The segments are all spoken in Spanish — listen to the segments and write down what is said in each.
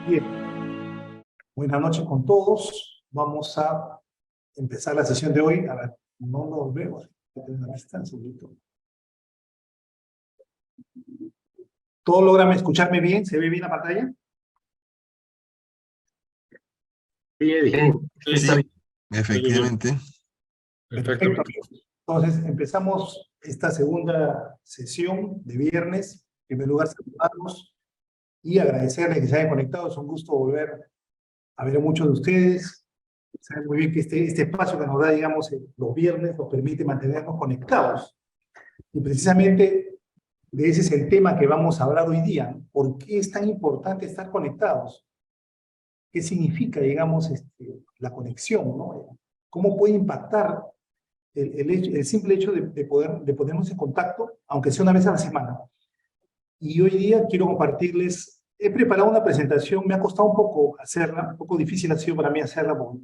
Bien, buenas noches con todos. Vamos a empezar la sesión de hoy. A ver, no nos vemos. ¿Todos logran escucharme bien? ¿Se ve bien la pantalla? Bien, Sí, está bien. efectivamente. Perfecto. Perfectamente. Entonces, empezamos esta segunda sesión de viernes. En primer lugar, saludarlos y agradecerles que se hayan conectado. Es un gusto volver a ver a muchos de ustedes. Saben muy bien que este espacio que nos da, digamos, los viernes nos permite mantenernos conectados. Y precisamente de ese es el tema que vamos a hablar hoy día, ¿no? ¿Por qué es tan importante estar conectados? ¿Qué significa, digamos, la conexión, ¿no? ¿Cómo puede impactar el simple hecho de ponernos en contacto, aunque sea una vez a la semana? Y hoy día quiero compartirles, he preparado una presentación, me ha costado un poco hacerla, un poco difícil ha sido para mí hacerla, porque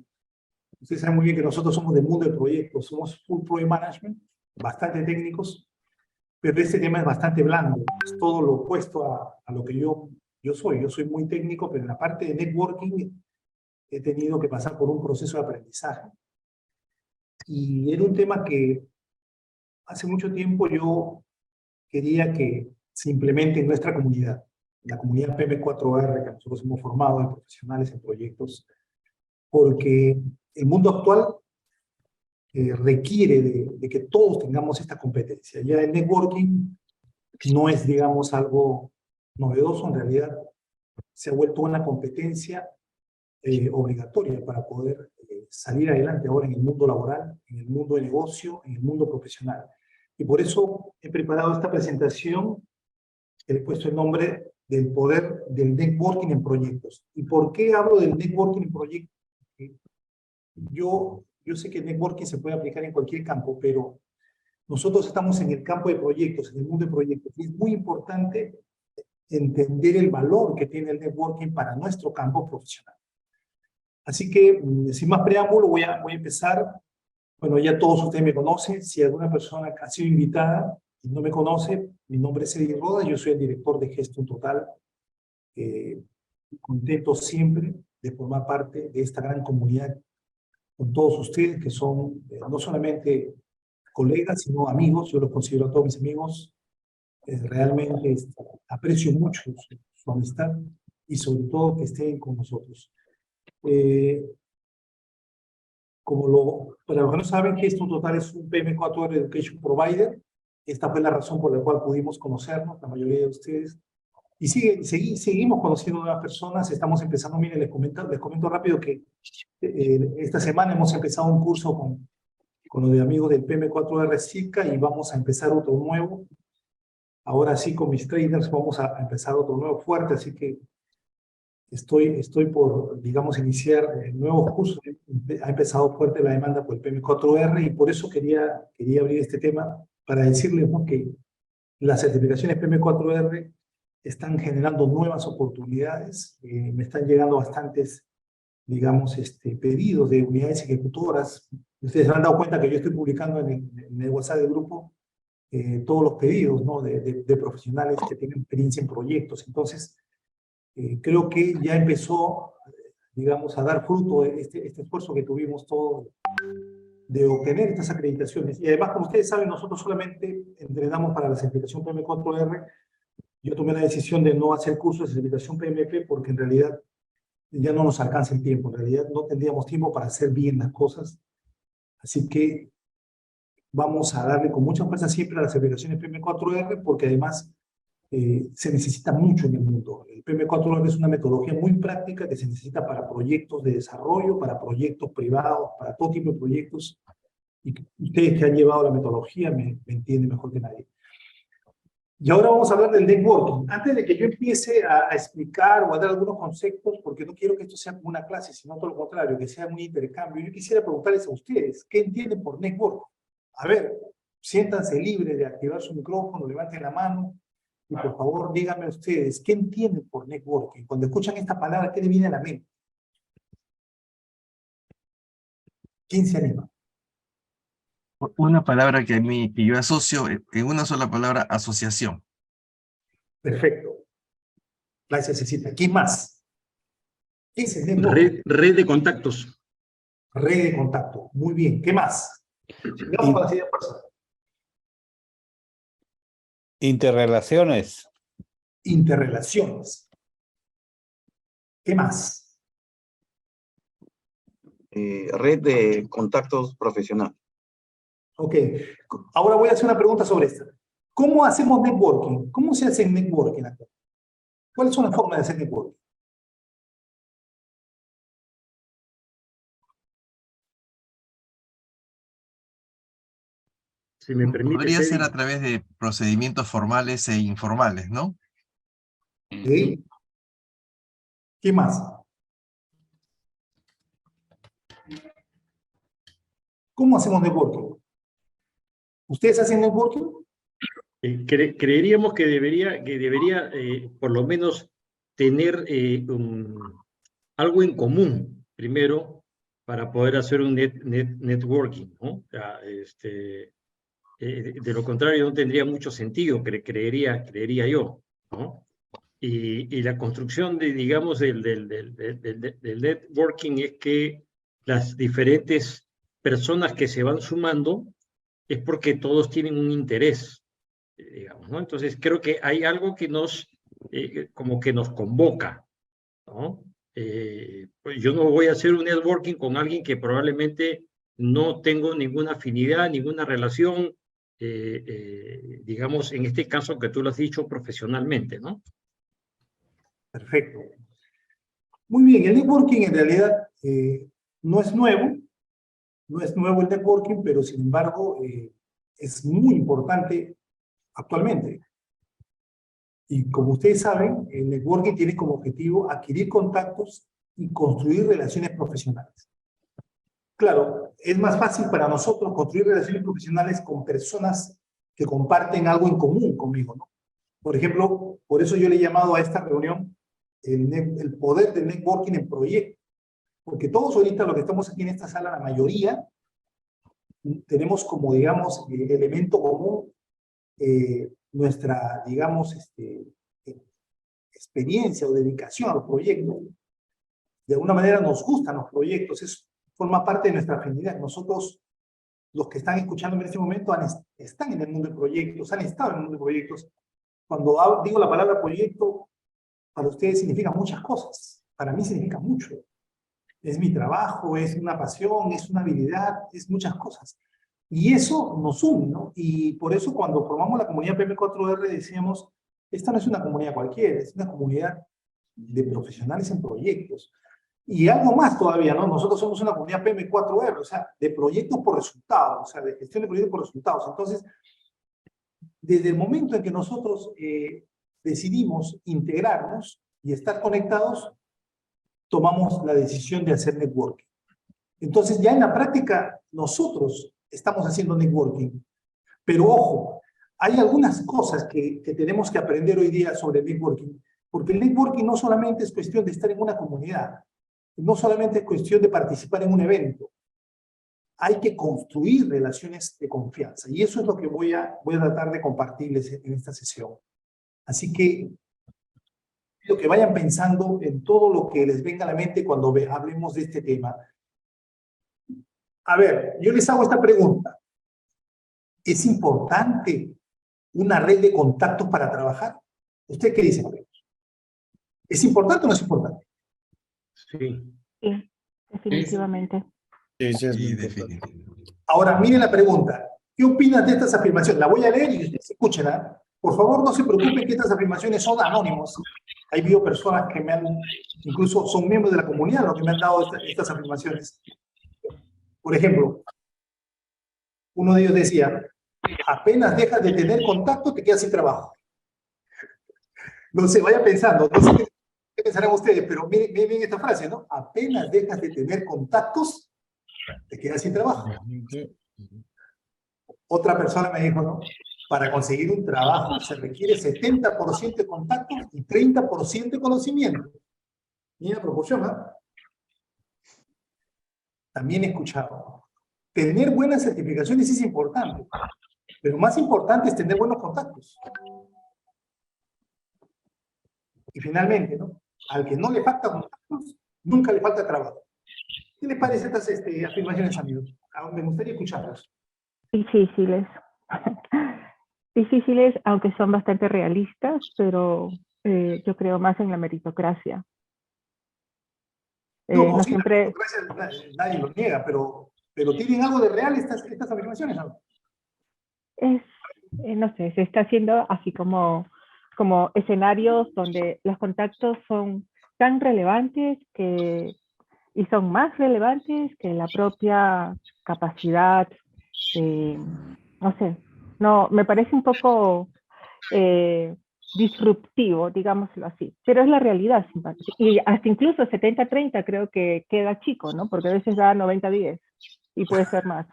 ustedes saben muy bien que nosotros somos del mundo de proyectos, somos full project management, bastante técnicos, pero este tema es bastante blando, es todo lo opuesto a lo que yo soy. Yo soy muy técnico, pero en la parte de networking he tenido que pasar por un proceso de aprendizaje. Y era un tema que hace mucho tiempo yo quería que se implemente en nuestra comunidad, la comunidad PM4R, que nosotros hemos formado de profesionales en proyectos, porque el mundo actual requiere de que todos tengamos esta competencia. Ya el networking no es, digamos, algo novedoso, en realidad se ha vuelto una competencia obligatoria para poder salir adelante ahora en el mundo laboral, en el mundo de negocio, en el mundo profesional. Y por eso he preparado esta presentación, he puesto el nombre del poder del networking en proyectos. ¿Y por qué hablo del networking en proyectos? Yo sé que el networking se puede aplicar en cualquier campo, pero nosotros estamos en el campo de proyectos, en el mundo de proyectos, y es muy importante entender el valor que tiene el networking para nuestro campo profesional. Así que, sin más preámbulo, voy a empezar. Bueno, ya todos ustedes me conocen. Si alguna persona ha sido invitada y no me conoce, mi nombre es Eddie Roda, yo soy el director de Gestum Total. Contento siempre de formar parte de esta gran comunidad con todos ustedes, que son no solamente colegas, sino amigos. Yo los considero a todos mis amigos. Realmente aprecio mucho su amistad y sobre todo que estén con nosotros. Para los que no saben, Gestum Total es un PM4R Education Provider. Esta fue la razón por la cual pudimos conocernos, la mayoría de ustedes. Y seguimos conociendo nuevas personas. Estamos empezando, miren, les comento rápido que esta semana hemos empezado un curso con los de amigos del PM4R SICA y vamos a empezar otro nuevo. Ahora sí, con mis trainers vamos a empezar otro nuevo fuerte, así que estoy por, digamos, iniciar nuevos cursos. Ha empezado fuerte la demanda por el PM4R y por eso quería abrir este tema para decirles, ¿no?, que las certificaciones PM4R están generando nuevas oportunidades. Me están llegando bastantes, digamos, pedidos de unidades ejecutoras. Ustedes se han dado cuenta que yo estoy publicando en el WhatsApp del grupo todos los pedidos, ¿no?, de profesionales que tienen experiencia en proyectos. Entonces, creo que ya empezó, digamos, a dar fruto este esfuerzo que tuvimos todos de obtener estas acreditaciones. Y además, como ustedes saben, nosotros solamente entrenamos para la certificación PM4R. Yo tomé la decisión de no hacer curso de certificación PMP porque en realidad ya no nos alcanza el tiempo. En realidad no tendríamos tiempo para hacer bien las cosas. Así que vamos a darle con mucha fuerza siempre a las certificaciones PM4R porque además se necesita mucho en el mundo. El PM4R es una metodología muy práctica que se necesita para proyectos de desarrollo, para proyectos privados, para todo tipo de proyectos. Y ustedes que han llevado la metodología me entienden mejor que nadie. Y ahora vamos a hablar del networking. Antes de que yo empiece a explicar o a dar algunos conceptos, porque no quiero que esto sea como una clase, sino todo lo contrario, que sea un intercambio, yo quisiera preguntarles a ustedes, ¿qué entienden por networking? A ver, siéntanse libres de activar su micrófono, levanten la mano y por favor díganme ustedes, ¿qué entienden por networking? Cuando escuchan esta palabra, ¿qué les viene a la mente? ¿Quién se anima? Una palabra que yo asocio en una sola palabra: asociación. Perfecto. Gracias, Cecita. ¿Quién más? ¿Qué es el networking? Red de contactos. Red de contacto. Muy bien. ¿Qué más? Sigamos con la siguiente persona. Interrelaciones. Interrelaciones. ¿Qué más? Red de contactos profesional. Ok. Ahora voy a hacer una pregunta sobre esta. ¿Cómo hacemos networking? ¿Cómo se hace networking acá? ¿Cuáles son las formas de hacer networking? Si me permite, Podría ser a Teddy. través de procedimientos formales e informales, ¿no? ¿Ok? ¿Qué más? ¿Cómo hacemos networking? ¿Ustedes hacen networking? Creeríamos que debería por lo menos tener algo en común, primero, para poder hacer un networking, ¿no? O sea, de lo contrario no tendría mucho sentido, creería yo, ¿no? Y la construcción digamos, del networking es que las diferentes personas que se van sumando es porque todos tienen un interés, digamos, ¿no? Entonces creo que hay algo que como que nos convoca, ¿no? Pues yo no voy a hacer un networking con alguien que probablemente no tengo ninguna afinidad, ninguna relación, digamos, en este caso que tú lo has dicho profesionalmente, ¿no? Perfecto. Muy bien, el networking en realidad no es nuevo el networking, pero sin embargo es muy importante actualmente. Y como ustedes saben, el networking tiene como objetivo adquirir contactos y construir relaciones profesionales. Claro, es más fácil para nosotros construir relaciones profesionales con personas que comparten algo en común conmigo, ¿no? Por ejemplo, por eso yo le he llamado a esta reunión el poder del networking en proyecto. Porque todos ahorita, los que estamos aquí en esta sala, la mayoría, tenemos como, digamos, elemento común nuestra, digamos, experiencia o dedicación a los proyectos. De alguna manera nos gustan los proyectos, forma parte de nuestra afinidad. Nosotros, los que están escuchando en este momento, están en el mundo de proyectos, han estado en el mundo de proyectos. Cuando digo la palabra proyecto, para ustedes significa muchas cosas. Para mí significa mucho. Es mi trabajo, es una pasión, es una habilidad, es muchas cosas. Y eso nos une, ¿no? Y por eso cuando formamos la comunidad PM4R decíamos, esta no es una comunidad cualquiera, es una comunidad de profesionales en proyectos. Y algo más todavía, ¿no? Nosotros somos una comunidad PM4R, o sea, de proyectos por resultados, o sea, de gestión de proyectos por resultados. Entonces, desde el momento en que nosotros decidimos integrarnos y estar conectados, tomamos la decisión de hacer networking. Entonces, ya en la práctica, nosotros estamos haciendo networking. Pero ojo, hay algunas cosas que tenemos que aprender hoy día sobre el networking, porque el networking no solamente es cuestión de estar en una comunidad, no solamente es cuestión de participar en un evento, hay que construir relaciones de confianza, y eso es lo que voy a tratar de compartirles en esta sesión. Así que, lo que vayan pensando en todo lo que les venga a la mente cuando hablemos de este tema. A ver, yo les hago esta pregunta. ¿Es importante una red de contactos para trabajar? ¿Usted qué dice? ¿Es importante o no es importante? Sí. Sí, definitivamente. Sí, sí, es muy Y importante. definitivamente. Ahora, miren la pregunta. ¿Qué opinas de estas afirmaciones? La voy a leer y ustedes escúchenla. Por favor, no se preocupen que estas afirmaciones son anónimos. Hay habido personas que incluso son miembros de la comunidad los que me han dado estas afirmaciones. Por ejemplo, uno de ellos decía, apenas dejas de tener contacto, te quedas sin trabajo. No sé, vaya pensando, no sé qué pensarán ustedes, pero miren esta frase, ¿no? Apenas dejas de tener contactos, te quedas sin trabajo. Otra persona me dijo, ¿no? Para conseguir un trabajo se requiere 70% de contactos y 30% de conocimiento. Mira la proporción, ¿no? También he escuchado, tener buenas certificaciones es importante, pero más importante es tener buenos contactos. Y finalmente, ¿no? Al que no le falta contactos, nunca le falta trabajo. ¿Qué les parece estas afirmaciones, amigos? Me gustaría escucharlas. Difíciles. Difíciles, aunque son bastante realistas, pero yo creo más en la meritocracia. No, No sí, siempre... nadie lo niega, pero ¿tienen algo de real estas afirmaciones, no? No sé, se está haciendo así como escenarios donde los contactos son tan relevantes y son más relevantes que la propia capacidad, no sé, no, me parece un poco disruptivo, digámoslo así, pero es la realidad, y hasta incluso 70-30 creo que queda chico, ¿no? Porque a veces da 90-10 y puede ser más.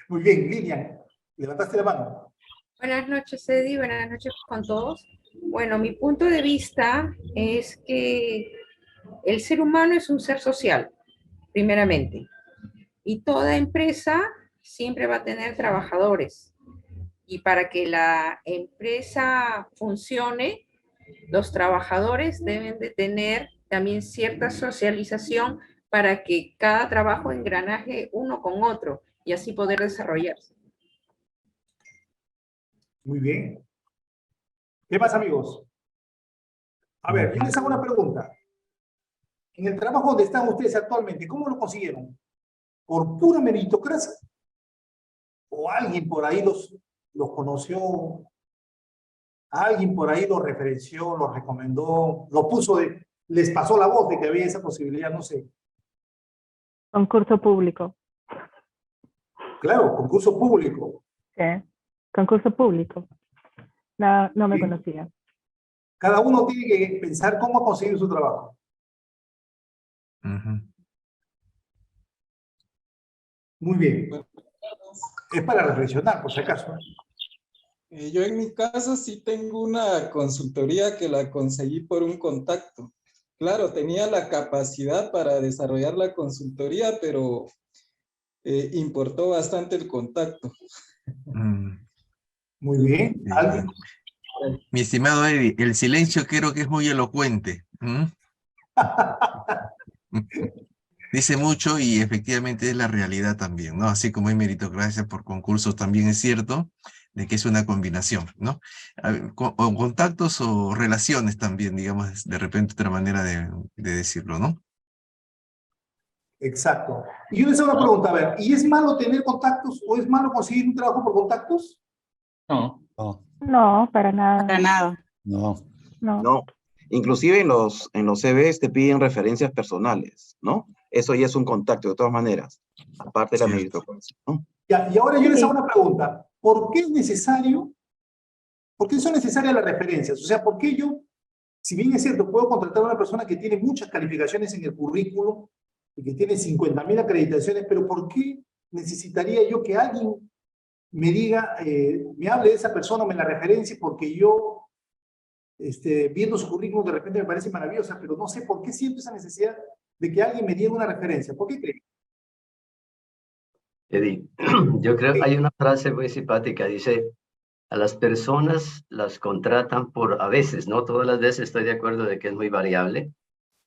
Muy bien, Lilian, levantaste la mano. Buenas noches, Eddie. Buenas noches con todos. Bueno, mi punto de vista es que el ser humano es un ser social, primeramente. Y toda empresa siempre va a tener trabajadores. Y para que la empresa funcione, los trabajadores deben de tener también cierta socialización para que cada trabajo engranaje uno con otro y así poder desarrollarse. Muy bien. ¿Qué más, amigos? A ver, yo les hago una pregunta. En el trabajo donde están ustedes actualmente, ¿cómo lo consiguieron? ¿Por pura meritocracia? ¿O alguien por ahí los conoció? ¿Alguien por ahí los referenció, los recomendó, les pasó la voz de que había esa posibilidad? No sé. Concurso público. Claro, concurso público. Sí, concurso público. No me Sí. conocía. Cada uno tiene que pensar cómo conseguir su trabajo. Muy bien. Es para reflexionar, por si acaso. Yo en mi caso sí tengo una consultoría que la conseguí por un contacto. Claro, tenía la capacidad para desarrollar la consultoría, pero importó bastante el contacto. Muy bien. ¿Alguien? Mi estimado Eddie, el silencio creo que es muy elocuente. Dice mucho y efectivamente es la realidad también, ¿no? Así como hay meritocracia por concursos, también es cierto de que es una combinación, ¿no? O contactos o relaciones también, digamos, de repente otra manera de decirlo, ¿no? Exacto. Y yo les hago una pregunta, a ver, ¿y es malo tener contactos o es malo conseguir un trabajo por contactos? No, para nada. Para nada. No. No. Inclusive en los CVs te piden referencias personales, ¿no? Eso ya es un contacto, de todas maneras, aparte de la meritocracia, ¿no? Ya, y ahora yo les hago una pregunta. ¿Por qué son necesarias las referencias? O sea, ¿por qué yo, si bien es cierto, puedo contratar a una persona que tiene muchas calificaciones en el currículum y que tiene 50.000 acreditaciones, pero ¿por qué necesitaría yo que alguien me diga, me hable de esa persona o me la referencie porque yo, viendo su currículum de repente me parece maravillosa, pero no sé por qué siento esa necesidad de que alguien me diera una referencia? ¿Por qué creen? Eddie, yo creo que hay una frase muy simpática, dice, a las personas las contratan a veces, no todas las veces, estoy de acuerdo de que es muy variable,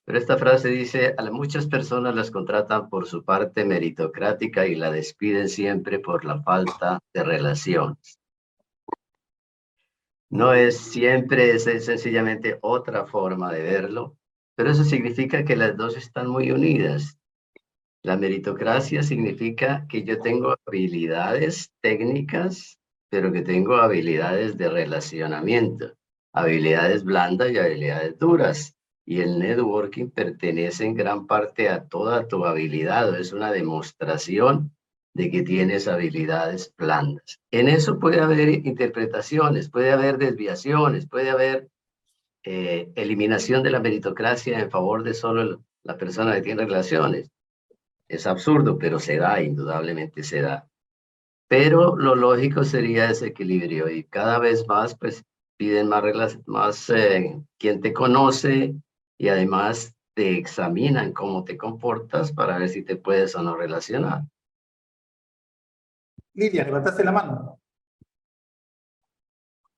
pero esta frase dice, a muchas personas las contratan por su parte meritocrática y la despiden siempre por la falta de relaciones. No es siempre, es sencillamente otra forma de verlo, pero eso significa que las dos están muy unidas. La meritocracia significa que yo tengo habilidades técnicas, pero que tengo habilidades de relacionamiento, habilidades blandas y habilidades duras. Y el networking pertenece en gran parte a toda tu habilidad, es una demostración de que tienes habilidades blandas. En eso puede haber interpretaciones, puede haber desviaciones, puede haber eliminación de la meritocracia en favor de solo la persona que tiene relaciones. Es absurdo, pero se da, indudablemente se da. Pero lo lógico sería ese equilibrio y cada vez más pues piden más quien te conoce y además te examinan cómo te comportas para ver si te puedes o no relacionar. Lilia, levantaste la mano.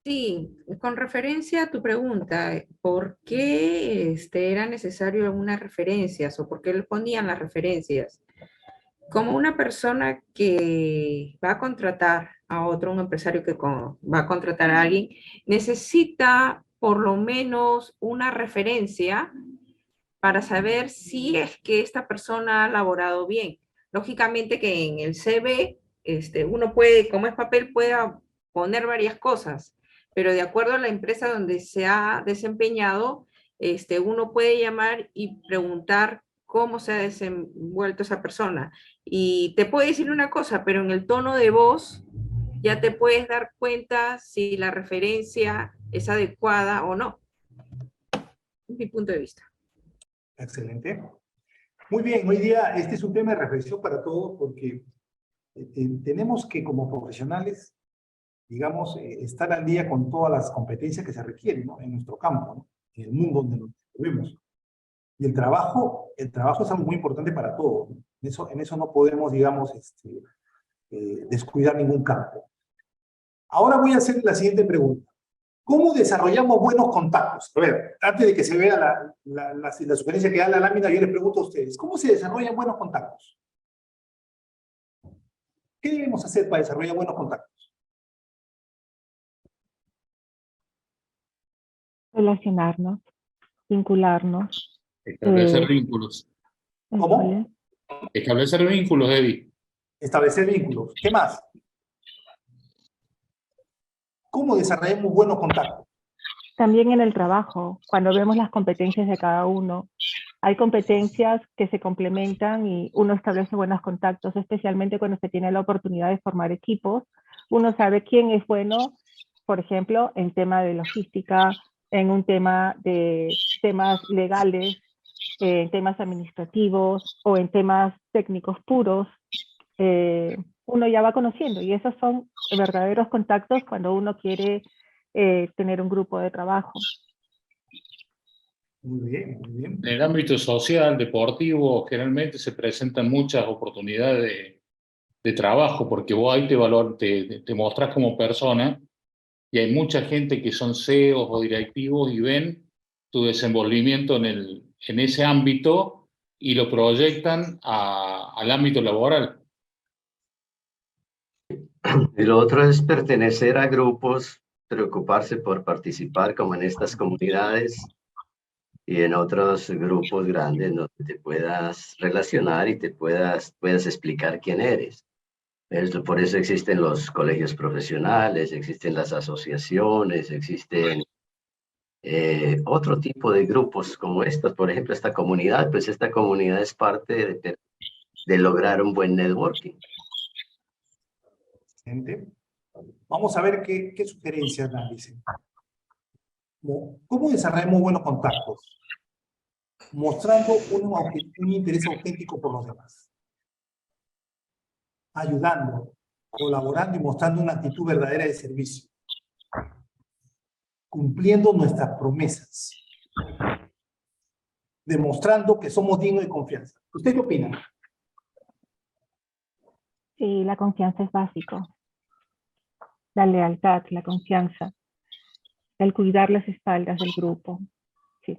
Sí, con referencia a tu pregunta, ¿por qué era necesario algunas referencias o por qué le ponían las referencias? Como una persona que va a contratar a otro, un empresario que va a contratar a alguien, necesita por lo menos una referencia para saber si es que esta persona ha laborado bien. Lógicamente que en el CV, uno puede, como es papel, puede poner varias cosas, pero de acuerdo a la empresa donde se ha desempeñado, uno puede llamar y preguntar cómo se ha desenvuelto esa persona. Y te puede decir una cosa, pero en el tono de voz ya te puedes dar cuenta si la referencia es adecuada o no. Es mi punto de vista. Excelente. Muy bien, hoy día este es un tema de reflexión para todos porque tenemos que como profesionales, digamos, estar al día con todas las competencias que se requieren, ¿no? En nuestro campo, ¿no? En el mundo donde nos vivimos. Y el trabajo es algo muy importante para todos, ¿no? En eso no podemos, digamos, descuidar ningún campo. Ahora voy a hacer la siguiente pregunta. ¿Cómo desarrollamos buenos contactos? A ver, antes de que se vea la sugerencia que da la lámina, yo les pregunto a ustedes, ¿cómo se desarrollan buenos contactos? ¿Qué debemos hacer para desarrollar buenos contactos? Relacionarnos, vincularnos. Establecer vínculos. ¿Cómo? Establecer vínculos, Eddie. Establecer vínculos. ¿Qué más? ¿Cómo desarrollamos buenos contactos? También en el trabajo, cuando vemos las competencias de cada uno, hay competencias que se complementan y uno establece buenos contactos, especialmente cuando se tiene la oportunidad de formar equipos. Uno sabe quién es bueno, por ejemplo, en tema de logística, en un tema de temas legales, en temas administrativos o en temas técnicos puros. Uno ya va conociendo y esos son verdaderos contactos cuando uno quiere tener un grupo de trabajo. Muy bien, muy bien. En el ámbito social, deportivo, generalmente se presentan muchas oportunidades de trabajo, porque vos ahí te mostrás como persona y hay mucha gente que son CEOs o directivos y ven tu desenvolvimiento en ese ámbito y lo proyectan al ámbito laboral. Y lo otro es pertenecer a grupos, preocuparse por participar como en estas comunidades y en otros grupos grandes donde te puedas relacionar y te puedas explicar quién eres. Por eso existen los colegios profesionales, existen las asociaciones, existen otro tipo de grupos como estos. Por ejemplo, esta comunidad, pues esta comunidad es parte de lograr un buen networking. Vamos a ver qué sugerencias dan, dicen. ¿Cómo desarrollamos buenos contactos? Mostrando un interés auténtico por los demás. Ayudando, colaborando y mostrando una actitud verdadera de servicio. Cumpliendo nuestras promesas. Demostrando que somos dignos de confianza. ¿Usted qué opina? Sí, la confianza es básico. La lealtad, la confianza. El cuidar las espaldas del grupo. Sí.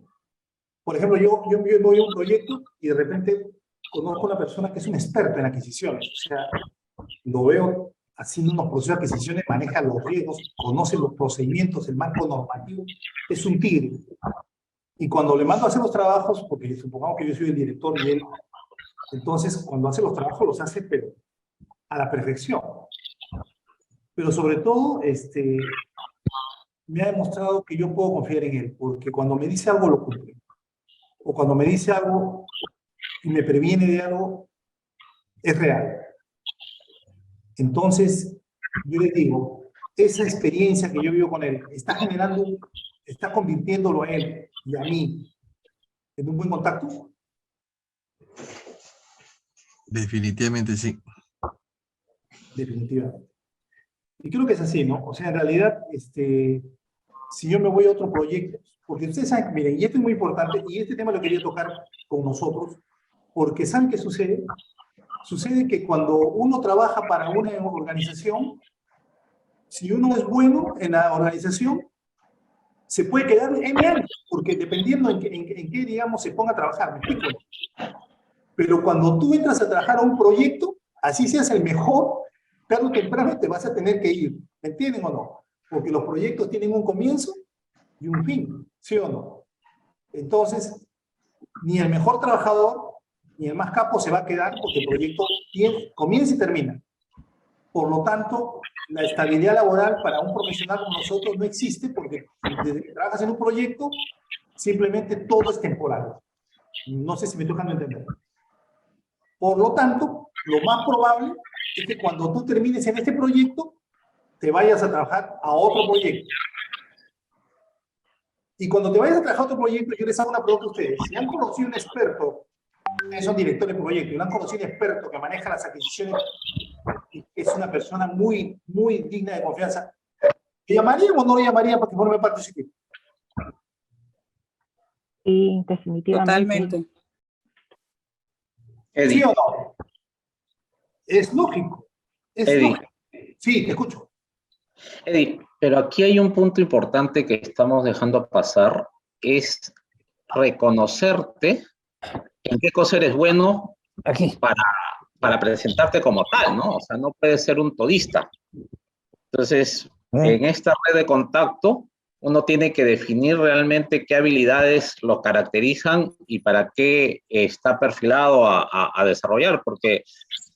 Por ejemplo, yo voy a un proyecto y de repente conozco a una persona que es una experta en adquisiciones. O sea, lo veo haciendo unos procesos de adquisiciones, maneja los riesgos, conoce los procedimientos, el marco normativo. Es un tigre. Y cuando le mando a hacer los trabajos, porque supongamos que yo soy el director y él, entonces cuando hace los trabajos los hace, pero a la perfección. Pero sobre todo, me ha demostrado que yo puedo confiar en él, porque cuando me dice algo lo cumple. O cuando me dice algo y me previene de algo, es real. Entonces, yo les digo, esa experiencia que yo vivo con él está convirtiéndolo a él y a mí en un buen contacto. Definitivamente sí. Definitivamente. Y creo que es así, ¿no? O sea, en realidad, si yo me voy a otro proyecto, porque ustedes saben, miren, y esto es muy importante, y este tema lo quería tocar con nosotros, porque ¿saben qué sucede? Sucede que cuando uno trabaja para una organización, Si uno es bueno en la organización, se puede quedar N años, porque dependiendo en qué, digamos, se ponga a trabajar, ¿me explico? Pero cuando tú entras a trabajar a un proyecto, así seas el mejor, tarde o temprano te vas a tener que ir, ¿me entienden o no? Porque los proyectos tienen un comienzo y un fin, ¿sí o no? Entonces, ni el mejor trabajador, ni el más capo se va a quedar porque el proyecto comienza y termina. Por lo tanto, la estabilidad laboral para un profesional como nosotros no existe porque desde que trabajas en un proyecto, simplemente todo es temporal. No sé si me estoy dejando entender. Por lo tanto, lo más probable es que cuando tú termines en este proyecto, te vayas a trabajar a otro proyecto. Y cuando te vayas a trabajar a otro proyecto, yo les hago una pregunta a ustedes. Si han conocido un experto, ustedes son directores de proyecto, y han conocido un experto que maneja las adquisiciones, y es una persona muy, muy digna de confianza, ¿le llamarían o no le llamarían para que forme parte de su equipo? Sí, definitivamente. Totalmente. ¿Sí o no? Es lógico. Es lógico. Sí, te escucho. Eddie, pero aquí hay un punto importante que estamos dejando pasar, es reconocerte en qué cosa eres bueno para presentarte como tal, ¿no? O sea, no puedes ser un todista. Entonces, en esta red de contacto, uno tiene que definir realmente qué habilidades lo caracterizan y para qué está perfilado a desarrollar, porque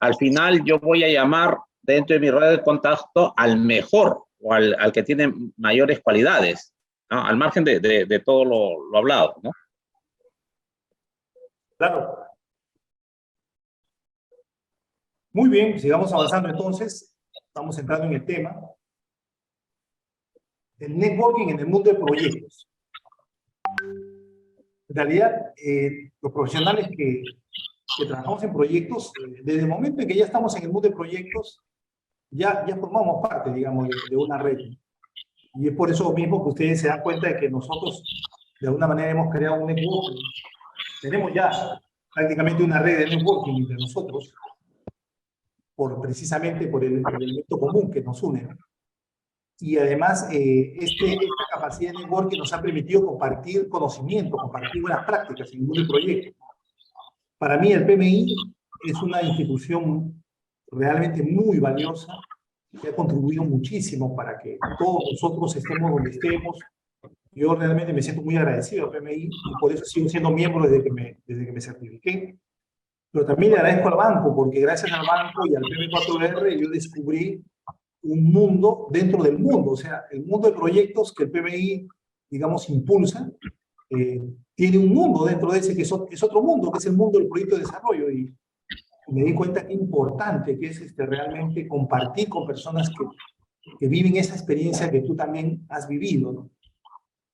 al final yo voy a llamar dentro de mi red de contacto al mejor o al que tiene mayores cualidades, ¿no? Al margen de todo lo hablado, ¿no? Claro. Muy bien, sigamos avanzando entonces. Estamos entrando en el tema. El networking en el mundo de proyectos. En realidad, los profesionales que trabajamos en proyectos, desde el momento en que ya estamos en el mundo de proyectos, ya formamos parte, digamos, de una red. Y es por eso mismo que ustedes se dan cuenta de que nosotros, de alguna manera, hemos creado un networking. Tenemos ya prácticamente una red de networking entre nosotros, precisamente por el elemento común que nos une, ¿no? Y además, esta capacidad de networking nos ha permitido compartir conocimiento, compartir buenas prácticas en el mundo del proyecto. Para mí, el PMI es una institución realmente muy valiosa, que ha contribuido muchísimo para que todos nosotros estemos donde estemos. Yo realmente me siento muy agradecido al PMI y por eso sigo siendo miembro desde que me certifiqué. Pero también le agradezco al banco, porque gracias al banco y al PM4R yo descubrí un mundo dentro del mundo, o sea, el mundo de proyectos que el PMI, digamos, impulsa, tiene un mundo dentro de ese que es otro mundo, que es el mundo del proyecto de desarrollo, y me di cuenta qué importante que es realmente compartir con personas que viven esa experiencia que tú también has vivido, ¿no?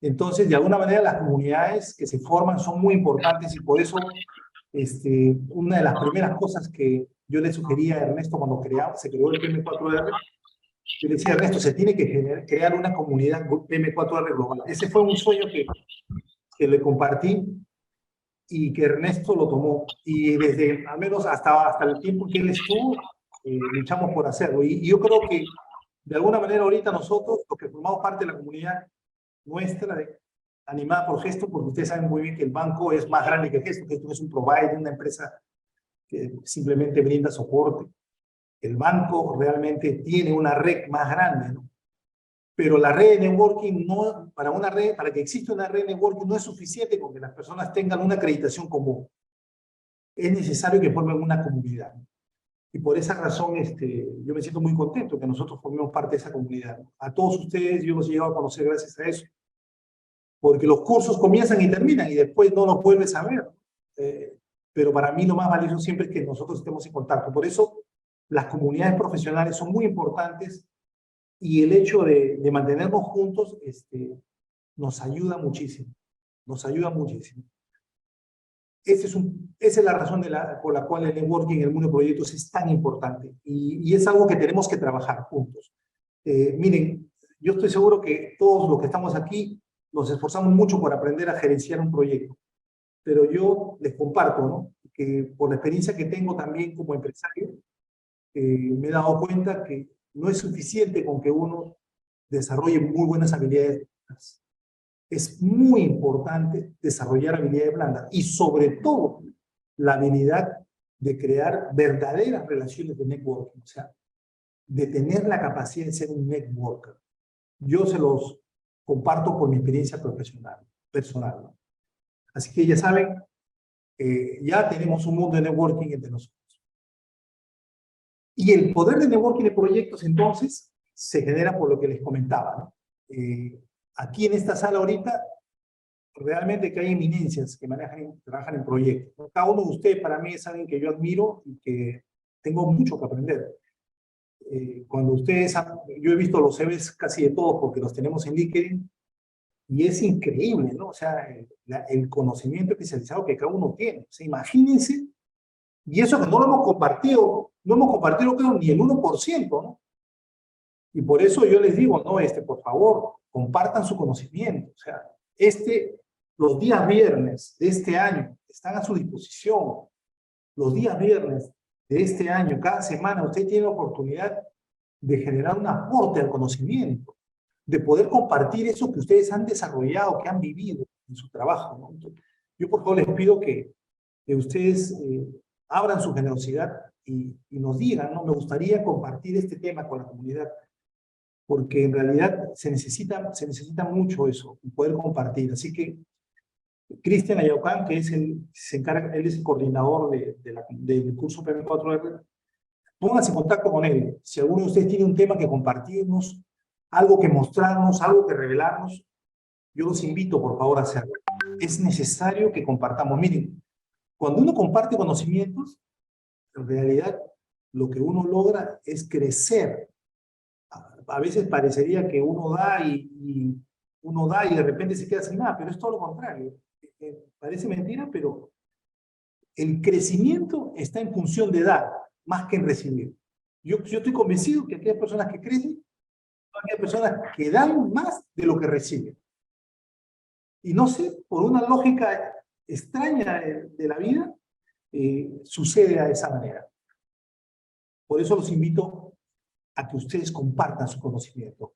Entonces, de alguna manera, las comunidades que se forman son muy importantes y por eso una de las primeras cosas que yo le sugería a Ernesto cuando se creó el PM4R, yo le decía, Ernesto, se tiene que crear una comunidad PM4R global. Ese fue un sueño que le compartí y que Ernesto lo tomó. Y desde, al menos hasta el tiempo en que él estuvo, luchamos por hacerlo. Y yo creo que, de alguna manera, ahorita nosotros, los que formamos parte de la comunidad nuestra, animada por Gesto, porque ustedes saben muy bien que el banco es más grande que Gesto. Gesto es un provider, una empresa que simplemente brinda soporte. El banco realmente tiene una red más grande, ¿no? Pero la red de networking, para que exista una red de networking, no es suficiente con que las personas tengan una acreditación común. Es necesario que formen una comunidad. Y por esa razón, yo me siento muy contento que nosotros formemos parte de esa comunidad. A todos ustedes yo los he llegado a conocer gracias a eso. Porque los cursos comienzan y terminan y después no los vuelves a ver. Pero para mí lo más valioso siempre es que nosotros estemos en contacto. Por eso las comunidades profesionales son muy importantes y el hecho de mantenernos juntos nos ayuda muchísimo. Nos ayuda muchísimo. Esa es la razón por la cual el networking en el mundo de proyectos es tan importante y es algo que tenemos que trabajar juntos. Miren, yo estoy seguro que todos los que estamos aquí nos esforzamos mucho por aprender a gerenciar un proyecto, pero yo les comparto, ¿no?, que por la experiencia que tengo también como empresario, me he dado cuenta que no es suficiente con que uno desarrolle muy buenas habilidades blandas. Es muy importante desarrollar habilidades blandas y sobre todo la habilidad de crear verdaderas relaciones de networking, o sea, de tener la capacidad de ser un networker. Yo se los comparto por mi experiencia personal, ¿no? Así que ya saben, ya tenemos un mundo de networking entre nosotros. Y el poder de networking de proyectos, entonces, se genera por lo que les comentaba, ¿no? Aquí en esta sala ahorita, realmente que hay eminencias que trabajan en proyectos. Cada uno de ustedes para mí es alguien que yo admiro y que tengo mucho que aprender. Cuando ustedes, yo he visto los CVs casi de todos porque los tenemos en LinkedIn y es increíble, ¿no? O sea, el conocimiento especializado que cada uno tiene. O sea, imagínense, y eso que no lo hemos compartido, creo ni el 1%, ¿no? Y por eso yo les digo, no, por favor, compartan su conocimiento. O sea, los días viernes de este año están a su disposición. Los días viernes de este año, cada semana, usted tiene la oportunidad de generar un aporte al conocimiento, de poder compartir eso que ustedes han desarrollado, que han vivido en su trabajo, ¿no? Entonces, yo por favor les pido que ustedes abran su generosidad y nos digan, ¿no? Me gustaría compartir este tema con la comunidad, porque en realidad se necesita mucho eso, poder compartir. Así que Cristian Ayaucán, que es él es el coordinador del curso PM4R, pónganse en contacto con él. Si alguno de ustedes tiene un tema que compartirnos, algo que mostrarnos, algo que revelarnos, yo los invito por favor a hacerlo. Es necesario que compartamos. Miren, cuando uno comparte conocimientos, en realidad lo que uno logra es crecer. A veces parecería que uno da y de repente se queda sin nada, pero es todo lo contrario. Parece mentira, pero el crecimiento está en función de dar, más que en recibir. Yo estoy convencido que aquellas personas que crecen son aquellas personas que dan más de lo que reciben. Y no sé, por una lógica extraña de la vida, sucede de esa manera. Por eso los invito a que ustedes compartan su conocimiento.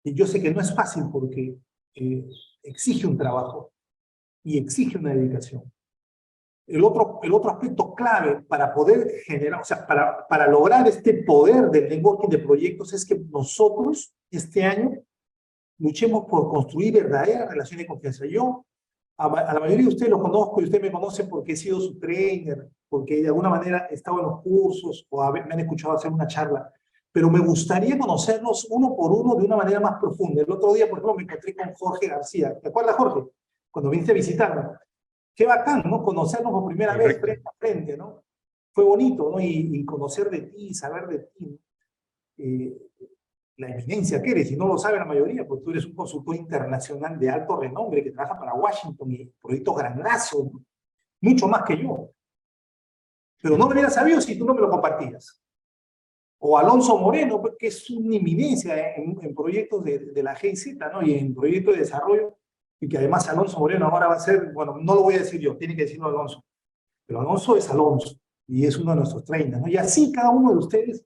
Y yo sé que no es fácil porque exige un trabajo y exige una dedicación. El otro aspecto clave para poder generar, o sea, para lograr este poder del networking de proyectos es que nosotros este año luchemos por construir verdaderas relaciones de confianza. Yo a la mayoría de ustedes los conozco y ustedes me conocen porque he sido su trainer, porque de alguna manera he estado en los cursos o me han escuchado hacer una charla, pero me gustaría conocerlos uno por uno de una manera más profunda. El otro día, por ejemplo, me encontré con Jorge García. ¿Te acuerdas, Jorge? Cuando viniste a visitarme. Qué bacán, ¿no? Conocernos por primera vez frente a frente, ¿no? Fue bonito, ¿no? Y conocer de ti, saber de ti, la eminencia que eres, y no lo sabe la mayoría, porque tú eres un consultor internacional de alto renombre que trabaja para Washington y proyectos grandazos, ¿no? Mucho más que yo. Pero no lo hubiera sabido si tú no me lo compartías. O Alonso Moreno, que es una eminencia en proyectos de la GIZ, ¿no? Y en proyectos de desarrollo, y que además Alonso Moreno ahora va a ser, bueno, no lo voy a decir yo, tiene que decirlo Alonso, pero Alonso es Alonso, y es uno de nuestros 30, ¿no? Y así cada uno de ustedes,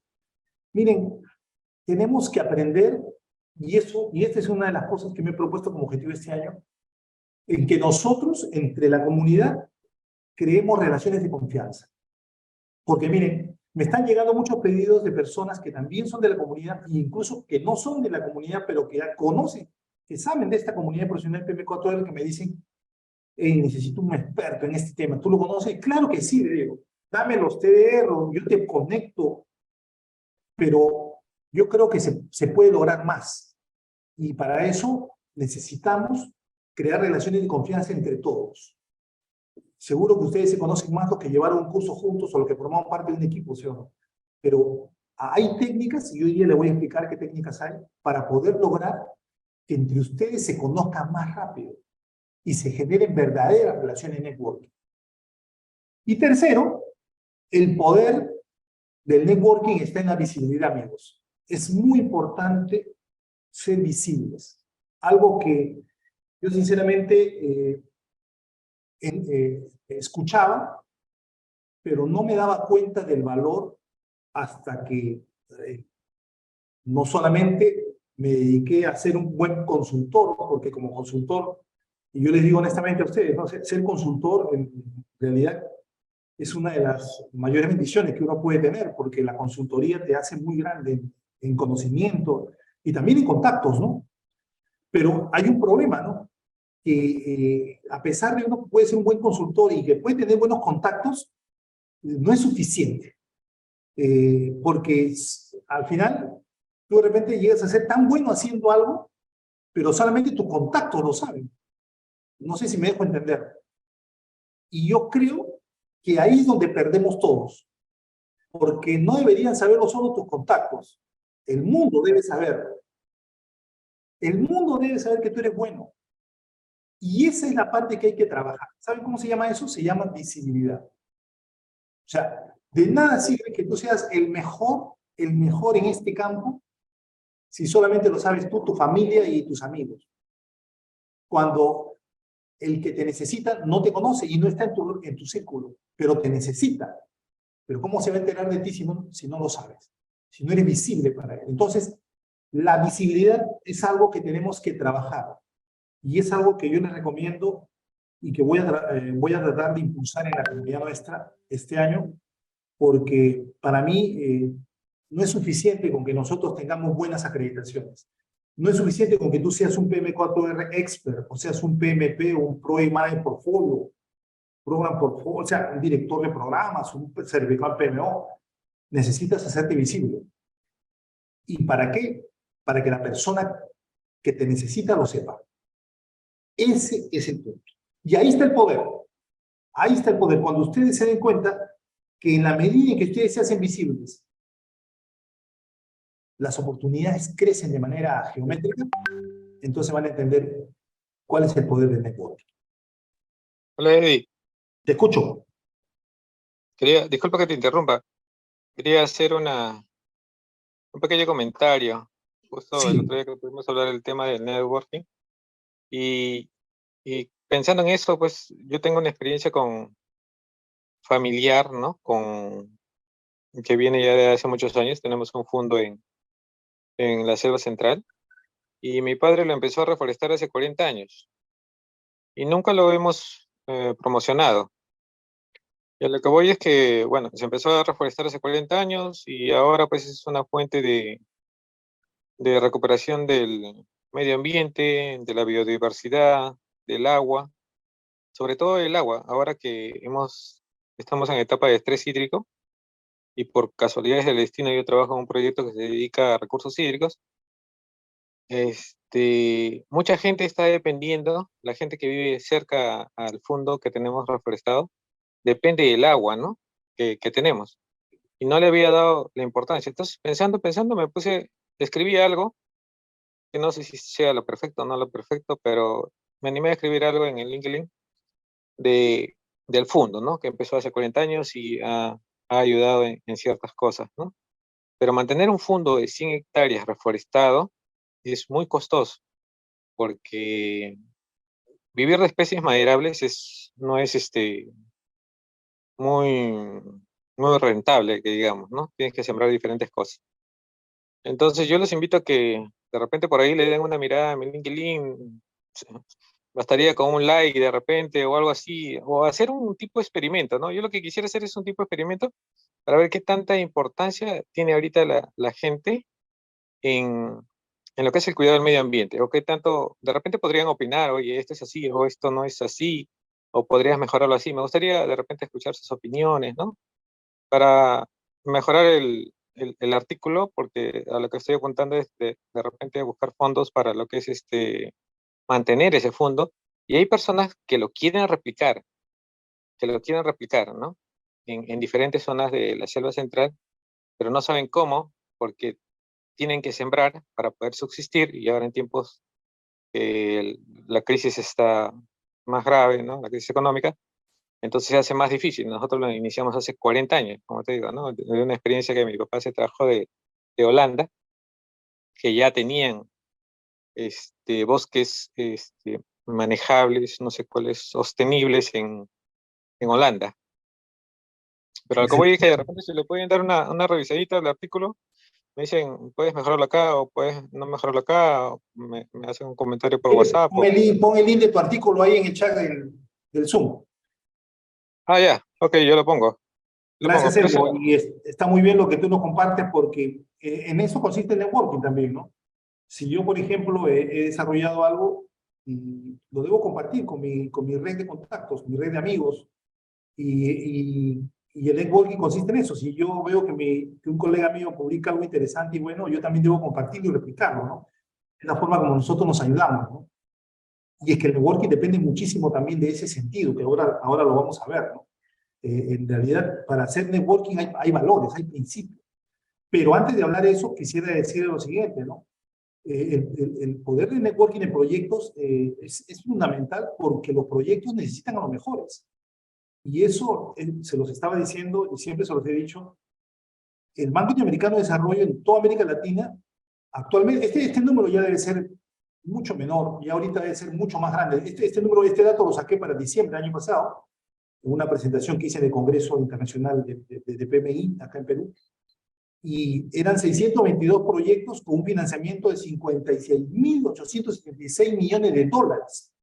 miren, tenemos que aprender, y esta es una de las cosas que me he propuesto como objetivo este año, en que nosotros, entre la comunidad, creemos relaciones de confianza. Porque miren, me están llegando muchos pedidos de personas que también son de la comunidad, e incluso que no son de la comunidad, pero que ya conocen, que saben de esta comunidad profesional PM4R, que me dicen, hey, necesito un experto en este tema. ¿Tú lo conoces? Claro que sí, le digo. Dame los TDR, yo te conecto, pero yo creo que se puede lograr más. Y para eso necesitamos crear relaciones de confianza entre todos. Seguro que ustedes se conocen más los que llevaron un curso juntos o los que formaron parte de un equipo, ¿sí o no? Pero hay técnicas, y hoy día les voy a explicar qué técnicas hay, para poder lograr que entre ustedes se conozcan más rápido y se generen verdaderas relaciones de networking. Y tercero, el poder del networking está en la visibilidad, amigos. Es muy importante ser visibles. Algo que yo sinceramente escuchaba, pero no me daba cuenta del valor hasta que No solamente me dediqué a ser un buen consultor, porque como consultor, y yo les digo honestamente a ustedes, ¿no? Ser consultor en realidad es una de las mayores bendiciones que uno puede tener, porque la consultoría te hace muy grande en conocimiento y también en contactos, ¿no? Pero hay un problema, ¿no? Que a pesar de uno puede ser un buen consultor y que puede tener buenos contactos, no es suficiente. Porque al final, tú de repente llegas a ser tan bueno haciendo algo, pero solamente tus contactos lo saben. No sé si me dejo entender. Y yo creo que ahí es donde perdemos todos. Porque no deberían saberlo solo tus contactos. El mundo debe saber. El mundo debe saber que tú eres bueno. Y esa es la parte que hay que trabajar. ¿Saben cómo se llama eso? Se llama visibilidad. O sea, de nada sirve que tú seas el mejor en este campo, si solamente lo sabes tú, tu familia y tus amigos. Cuando el que te necesita no te conoce y no está en tu círculo, pero te necesita. Pero ¿cómo se va a enterar de ti si no lo sabes? Si no eres visible para él. Entonces, la visibilidad es algo que tenemos que trabajar. Y es algo que yo les recomiendo y que voy a tratar de impulsar en la comunidad nuestra este año, porque para mí no es suficiente con que nosotros tengamos buenas acreditaciones. No es suficiente con que tú seas un PM4R expert, o seas un PMP o un Project Manager Portfolio, Program Portfolio, o sea, un director de programas, un certificado PMO. Necesitas hacerte visible. ¿Y para qué? Para que la persona que te necesita lo sepa. Ese es el punto. Y ahí está el poder. Ahí está el poder. Cuando ustedes se den cuenta que en la medida en que ustedes se hacen visibles, las oportunidades crecen de manera geométrica, entonces van a entender cuál es el poder del networking. Hola, Eddie. Te escucho. Disculpa que te interrumpa. Quería hacer un pequeño comentario. Justo el Sí. otro día que pudimos hablar del tema del networking. Y pensando en eso, pues yo tengo una experiencia familiar, ¿no? Que viene ya de hace muchos años. Tenemos un fondo en la Selva Central. Y mi padre lo empezó a reforestar hace 40 años. Y nunca lo hemos promocionado. Y a lo que voy es que, bueno, se empezó a reforestar hace 40 años y ahora pues es una fuente de recuperación del medio ambiente, de la biodiversidad, del agua, sobre todo el agua. Ahora que estamos en etapa de estrés hídrico y por casualidades del destino yo trabajo en un proyecto que se dedica a recursos hídricos, mucha gente está dependiendo, la gente que vive cerca al fondo que tenemos reforestado, depende del agua, ¿no? que tenemos. Y no le había dado la importancia. Entonces, pensando, escribí algo, que no sé si sea lo perfecto o no lo perfecto, pero me animé a escribir algo en el LinkedIn del fondo, ¿no? Que empezó hace 40 años y ha ayudado en ciertas cosas, ¿no? Pero mantener un fondo de 100 hectáreas reforestado es muy costoso, porque vivir de especies maderables no es muy, muy rentable, que digamos, ¿no? Tienes que sembrar diferentes cosas. Entonces yo los invito a que de repente por ahí le den una mirada a mi LinkedIn, bastaría con un like de repente o algo así, o hacer un tipo de experimento, ¿no? Yo lo que quisiera hacer es un tipo de experimento para ver qué tanta importancia tiene ahorita la gente en lo que es el cuidado del medio ambiente, o qué tanto, de repente podrían opinar, oye, esto es así, o esto no es así, o podrías mejorarlo así. Me gustaría de repente escuchar sus opiniones, ¿no? Para mejorar el artículo, porque a lo que estoy apuntando es de repente buscar fondos para lo que es mantener ese fondo, y hay personas que lo quieren replicar, ¿no? En diferentes zonas de la selva central, pero no saben cómo, porque tienen que sembrar para poder subsistir, y ahora en tiempos que la crisis está más grave, ¿no? La crisis económica, entonces se hace más difícil. Nosotros lo iniciamos hace 40 años, como te digo, ¿no? De una experiencia que mi papá se trajo de Holanda, que ya tenían bosques manejables, no sé cuáles, sostenibles en Holanda. Pero al que voy es que de repente se le pueden dar una revisadita al artículo me dicen, puedes mejorarlo acá o puedes no mejorarlo acá, o me hacen un comentario por WhatsApp. Pon el link de tu artículo ahí en el chat del Zoom. Ah, ya, ok, yo lo pongo. Gracias, Elmo. Y está muy bien lo que tú nos compartes porque en eso consiste el networking también, ¿no? Si yo, por ejemplo, he desarrollado algo, lo debo compartir con mi red de contactos, mi red de amigos. Y el networking consiste en eso. Si yo veo que un colega mío publica algo interesante y bueno, yo también debo compartirlo y replicarlo, ¿no? Es la forma como nosotros nos ayudamos, ¿no? Y es que el networking depende muchísimo también de ese sentido, que ahora lo vamos a ver, ¿no? En realidad, para hacer networking hay valores, hay principios. Pero antes de hablar de eso, quisiera decir lo siguiente, ¿no? El poder del networking en proyectos es fundamental porque los proyectos necesitan a los mejores. Y eso se los estaba diciendo y siempre se los he dicho. El Banco Interamericano de Desarrollo en toda América Latina, actualmente, este número ya debe ser mucho menor, y ahorita debe ser mucho más grande. Este dato lo saqué para diciembre del año pasado, en una presentación que hice en el Congreso Internacional de PMI, acá en Perú, y eran 622 proyectos con un financiamiento de 56.876 millones de dólares.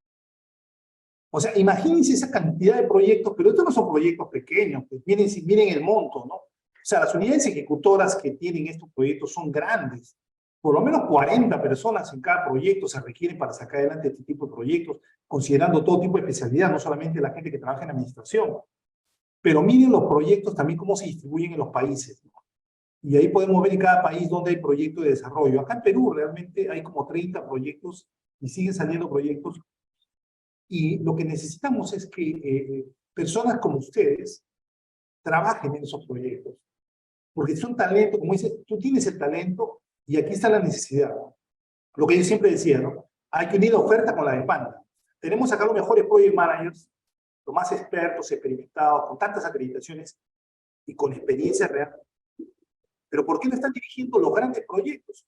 O sea, imagínense esa cantidad de proyectos, pero estos no son proyectos pequeños, pues miren el monto, ¿no? O sea, las unidades ejecutoras que tienen estos proyectos son grandes. Por lo menos 40 personas en cada proyecto se requieren para sacar adelante este tipo de proyectos, considerando todo tipo de especialidad, no solamente la gente que trabaja en administración. Pero miren los proyectos también cómo se distribuyen en los países, ¿no? Y ahí podemos ver en cada país donde hay proyectos de desarrollo. Acá en Perú realmente hay como 30 proyectos y siguen saliendo proyectos. Y lo que necesitamos es que personas como ustedes trabajen en esos proyectos. Porque son talentos, como dices, tú tienes el talento y aquí está la necesidad, ¿no? Lo que yo siempre decía, ¿no? Hay que unir la oferta con la demanda. Tenemos acá los mejores project managers, los más expertos, experimentados, con tantas acreditaciones y con experiencia real. Pero ¿por qué no están dirigiendo los grandes proyectos?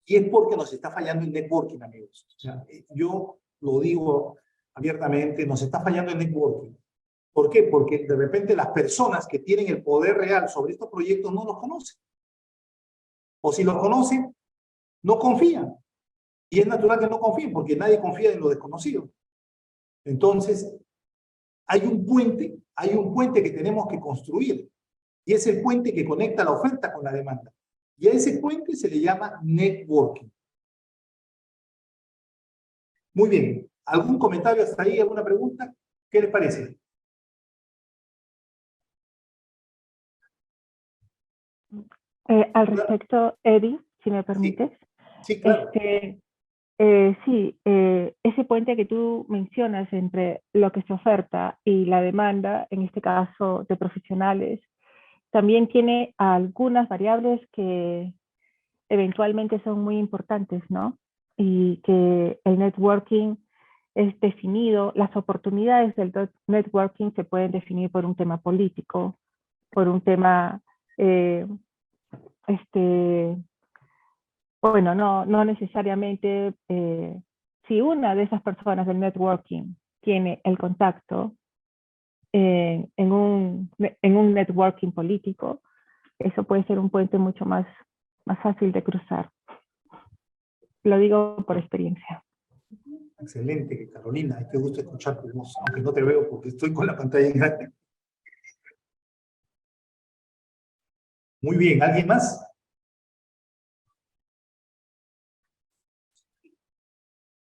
Y es porque nos está fallando el networking, amigos. O sea, yo lo digo abiertamente, nos está fallando el networking. ¿Por qué? Porque de repente las personas que tienen el poder real sobre estos proyectos no los conocen. O si los conocen, no confían. Y es natural que no confíen, porque nadie confía en lo desconocido. Entonces, hay un puente que tenemos que construir. Y es el puente que conecta la oferta con la demanda. Y a ese puente se le llama networking. Muy bien. ¿Algún comentario hasta ahí? ¿Alguna pregunta? ¿Qué les parece? Al respecto, Eddie, si me permites. Sí, claro. Ese puente que tú mencionas entre lo que se oferta y la demanda, en este caso de profesionales, también tiene algunas variables que eventualmente son muy importantes, ¿no? Y que el networking es definido, las oportunidades del networking se pueden definir por un tema político, por un tema, bueno, no necesariamente, si una de esas personas del networking tiene el contacto en un networking político, eso puede ser un puente mucho más fácil de cruzar. Lo digo por experiencia. Excelente, Carolina. Qué gusto escuchar tu voz, aunque no te veo porque estoy con la pantalla en grande. Muy bien, ¿alguien más?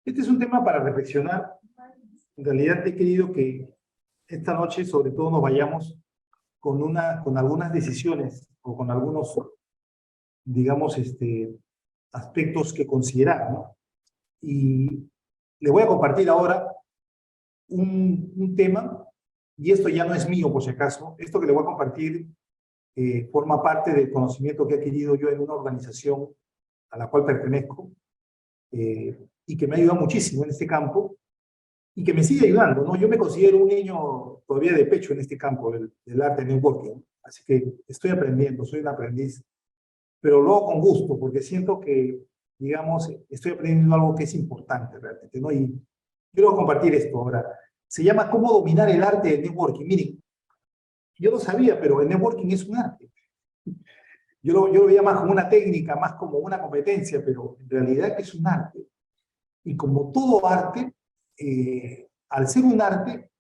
Este es un tema para reflexionar. En realidad he querido que esta noche sobre todo nos vayamos con algunas decisiones o con algunos, digamos, aspectos que considerar, ¿no? Y le voy a compartir ahora un tema, y esto ya no es mío por si acaso, esto que le voy a compartir forma parte del conocimiento que he adquirido yo en una organización a la cual pertenezco, y que me ha ayudado muchísimo en este campo, y que me sigue ayudando, ¿no? Yo me considero un niño todavía de pecho en este campo del arte de networking, así que estoy aprendiendo, soy un aprendiz, pero luego con gusto, porque siento que, digamos, estoy aprendiendo algo que es importante realmente, ¿no? Y quiero compartir esto ahora. Se llama ¿Cómo dominar el arte del networking? Miren, yo no sabía, pero el networking es un arte. Yo lo veía más como una técnica, más como una competencia, pero en realidad que es un arte. Y como todo arte, al ser un arte,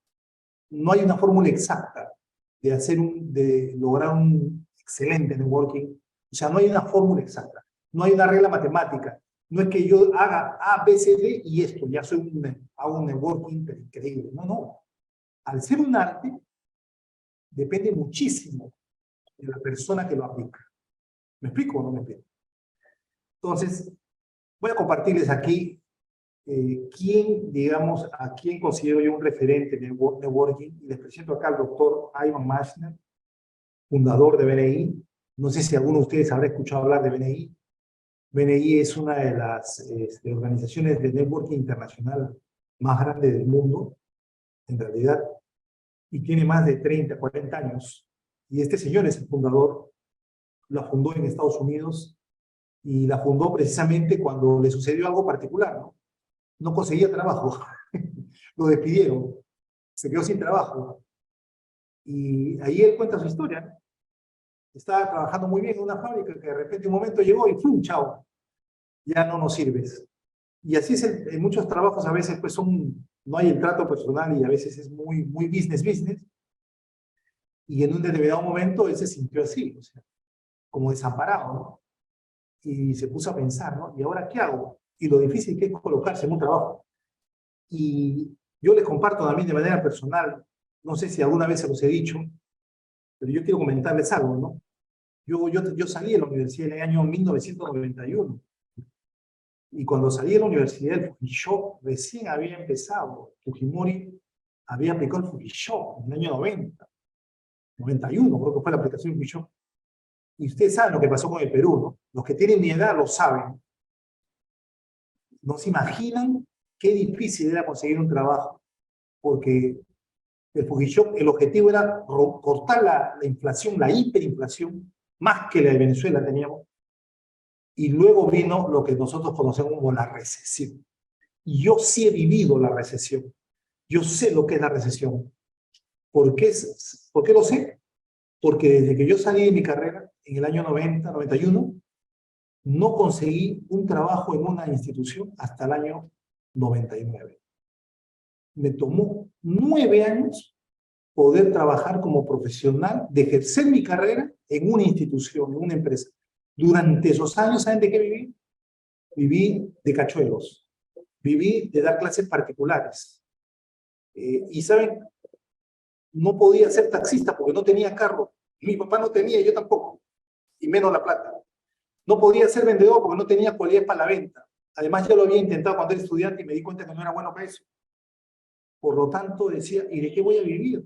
no hay una fórmula exacta de lograr un excelente networking. O sea, no hay una fórmula exacta, no hay una regla matemática. No es que yo haga A, B, C, D y esto, ya hago un networking increíble. No, no. Al ser un arte, depende muchísimo de la persona que lo aplica. ¿Me explico o no me explico? Entonces, voy a compartirles aquí a quién considero yo un referente en networking, y les presento acá al doctor Ivan Machner, fundador de BNI. No sé si alguno de ustedes habrá escuchado hablar de BNI. BNI es una de las organizaciones de networking internacional más grandes del mundo, en realidad, y tiene más de 30, 40 años. Y este señor es el fundador, la fundó en Estados Unidos, y la fundó precisamente cuando le sucedió algo particular, ¿no? No conseguía trabajo, lo despidieron, se quedó sin trabajo. Y ahí él cuenta su historia, ¿no? Estaba trabajando muy bien en una fábrica que de repente un momento llegó y ¡fum! ¡Chao! Ya no nos sirves. Y así es en muchos trabajos, a veces pues no hay el trato personal y a veces es muy business. Y en un determinado momento él se sintió así, o sea, como desamparado, ¿no? Y se puso a pensar, ¿no? ¿Y ahora qué hago? Y lo difícil que es colocarse en un trabajo. Y yo les comparto también de manera personal, no sé si alguna vez se los he dicho, pero yo quiero comentarles algo, ¿no? Yo salí de la universidad en el año 1991. Y cuando salí de la universidad, el Fujishok recién había empezado. Fujimori había aplicado el Fujishok en el año 91, creo que fue la aplicación del Fujishok. Y ustedes saben lo que pasó con el Perú, ¿no? Los que tienen mi edad lo saben. No se imaginan qué difícil era conseguir un trabajo, porque el Fujishok, el objetivo era cortar la inflación, la hiperinflación, más que la de Venezuela teníamos, y luego vino lo que nosotros conocemos como la recesión. Y yo sí he vivido la recesión, yo sé lo que es la recesión. ¿Por qué lo sé? Porque desde que yo salí de mi carrera, en el año 90, 91, no conseguí un trabajo en una institución hasta el año 99. Me tomó 9 años poder trabajar como profesional, de ejercer mi carrera en una institución, en una empresa. Durante esos años, ¿saben de qué viví? Viví de cachuelos, viví de dar clases particulares. Y ¿saben? No podía ser taxista porque no tenía carro. Mi papá no tenía, yo tampoco, y menos la plata. No podía ser vendedor porque no tenía cualidades para la venta. Además, yo lo había intentado cuando era estudiante y me di cuenta que no era bueno para eso. Por lo tanto, decía, ¿y de qué voy a vivir?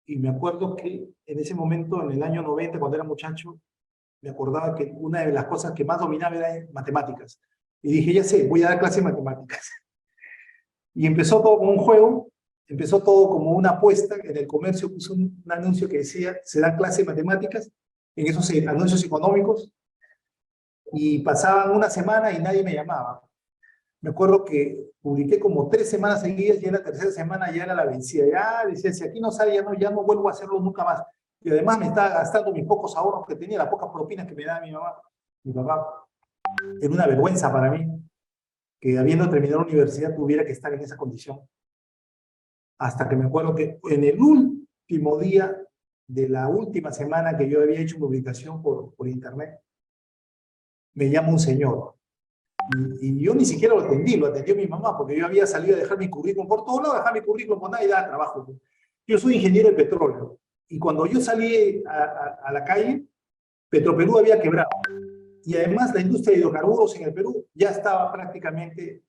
Y me acuerdo que en ese momento, en el año 90, cuando era muchacho, me acordaba que una de las cosas que más dominaba era matemáticas. Y dije, ya sé, voy a dar clases de matemáticas. Y empezó todo como un juego, empezó todo como una apuesta. En el comercio puso un anuncio que decía, se dan clases de matemáticas, en esos anuncios económicos, y pasaban una semana y nadie me llamaba. Me acuerdo que publiqué como 3 semanas seguidas y en la tercera semana ya era la vencida. Ya decía, si aquí no sale, ya no vuelvo a hacerlo nunca más. Y además me estaba gastando mis pocos ahorros que tenía, las pocas propinas que me daba mi papá. Era una vergüenza para mí que habiendo terminado la universidad tuviera que estar en esa condición. Hasta que me acuerdo que en el último día de la última semana que yo había hecho publicación por internet, me llama un señor. Y yo ni siquiera lo atendió mi mamá, porque yo había salido a dejar mi currículum por todos lados, dejar mi currículum por nadie daba trabajo. Yo soy ingeniero de petróleo, y cuando yo salí a la calle, Petroperú había quebrado. Y además la industria de hidrocarburos en el Perú ya estaba prácticamente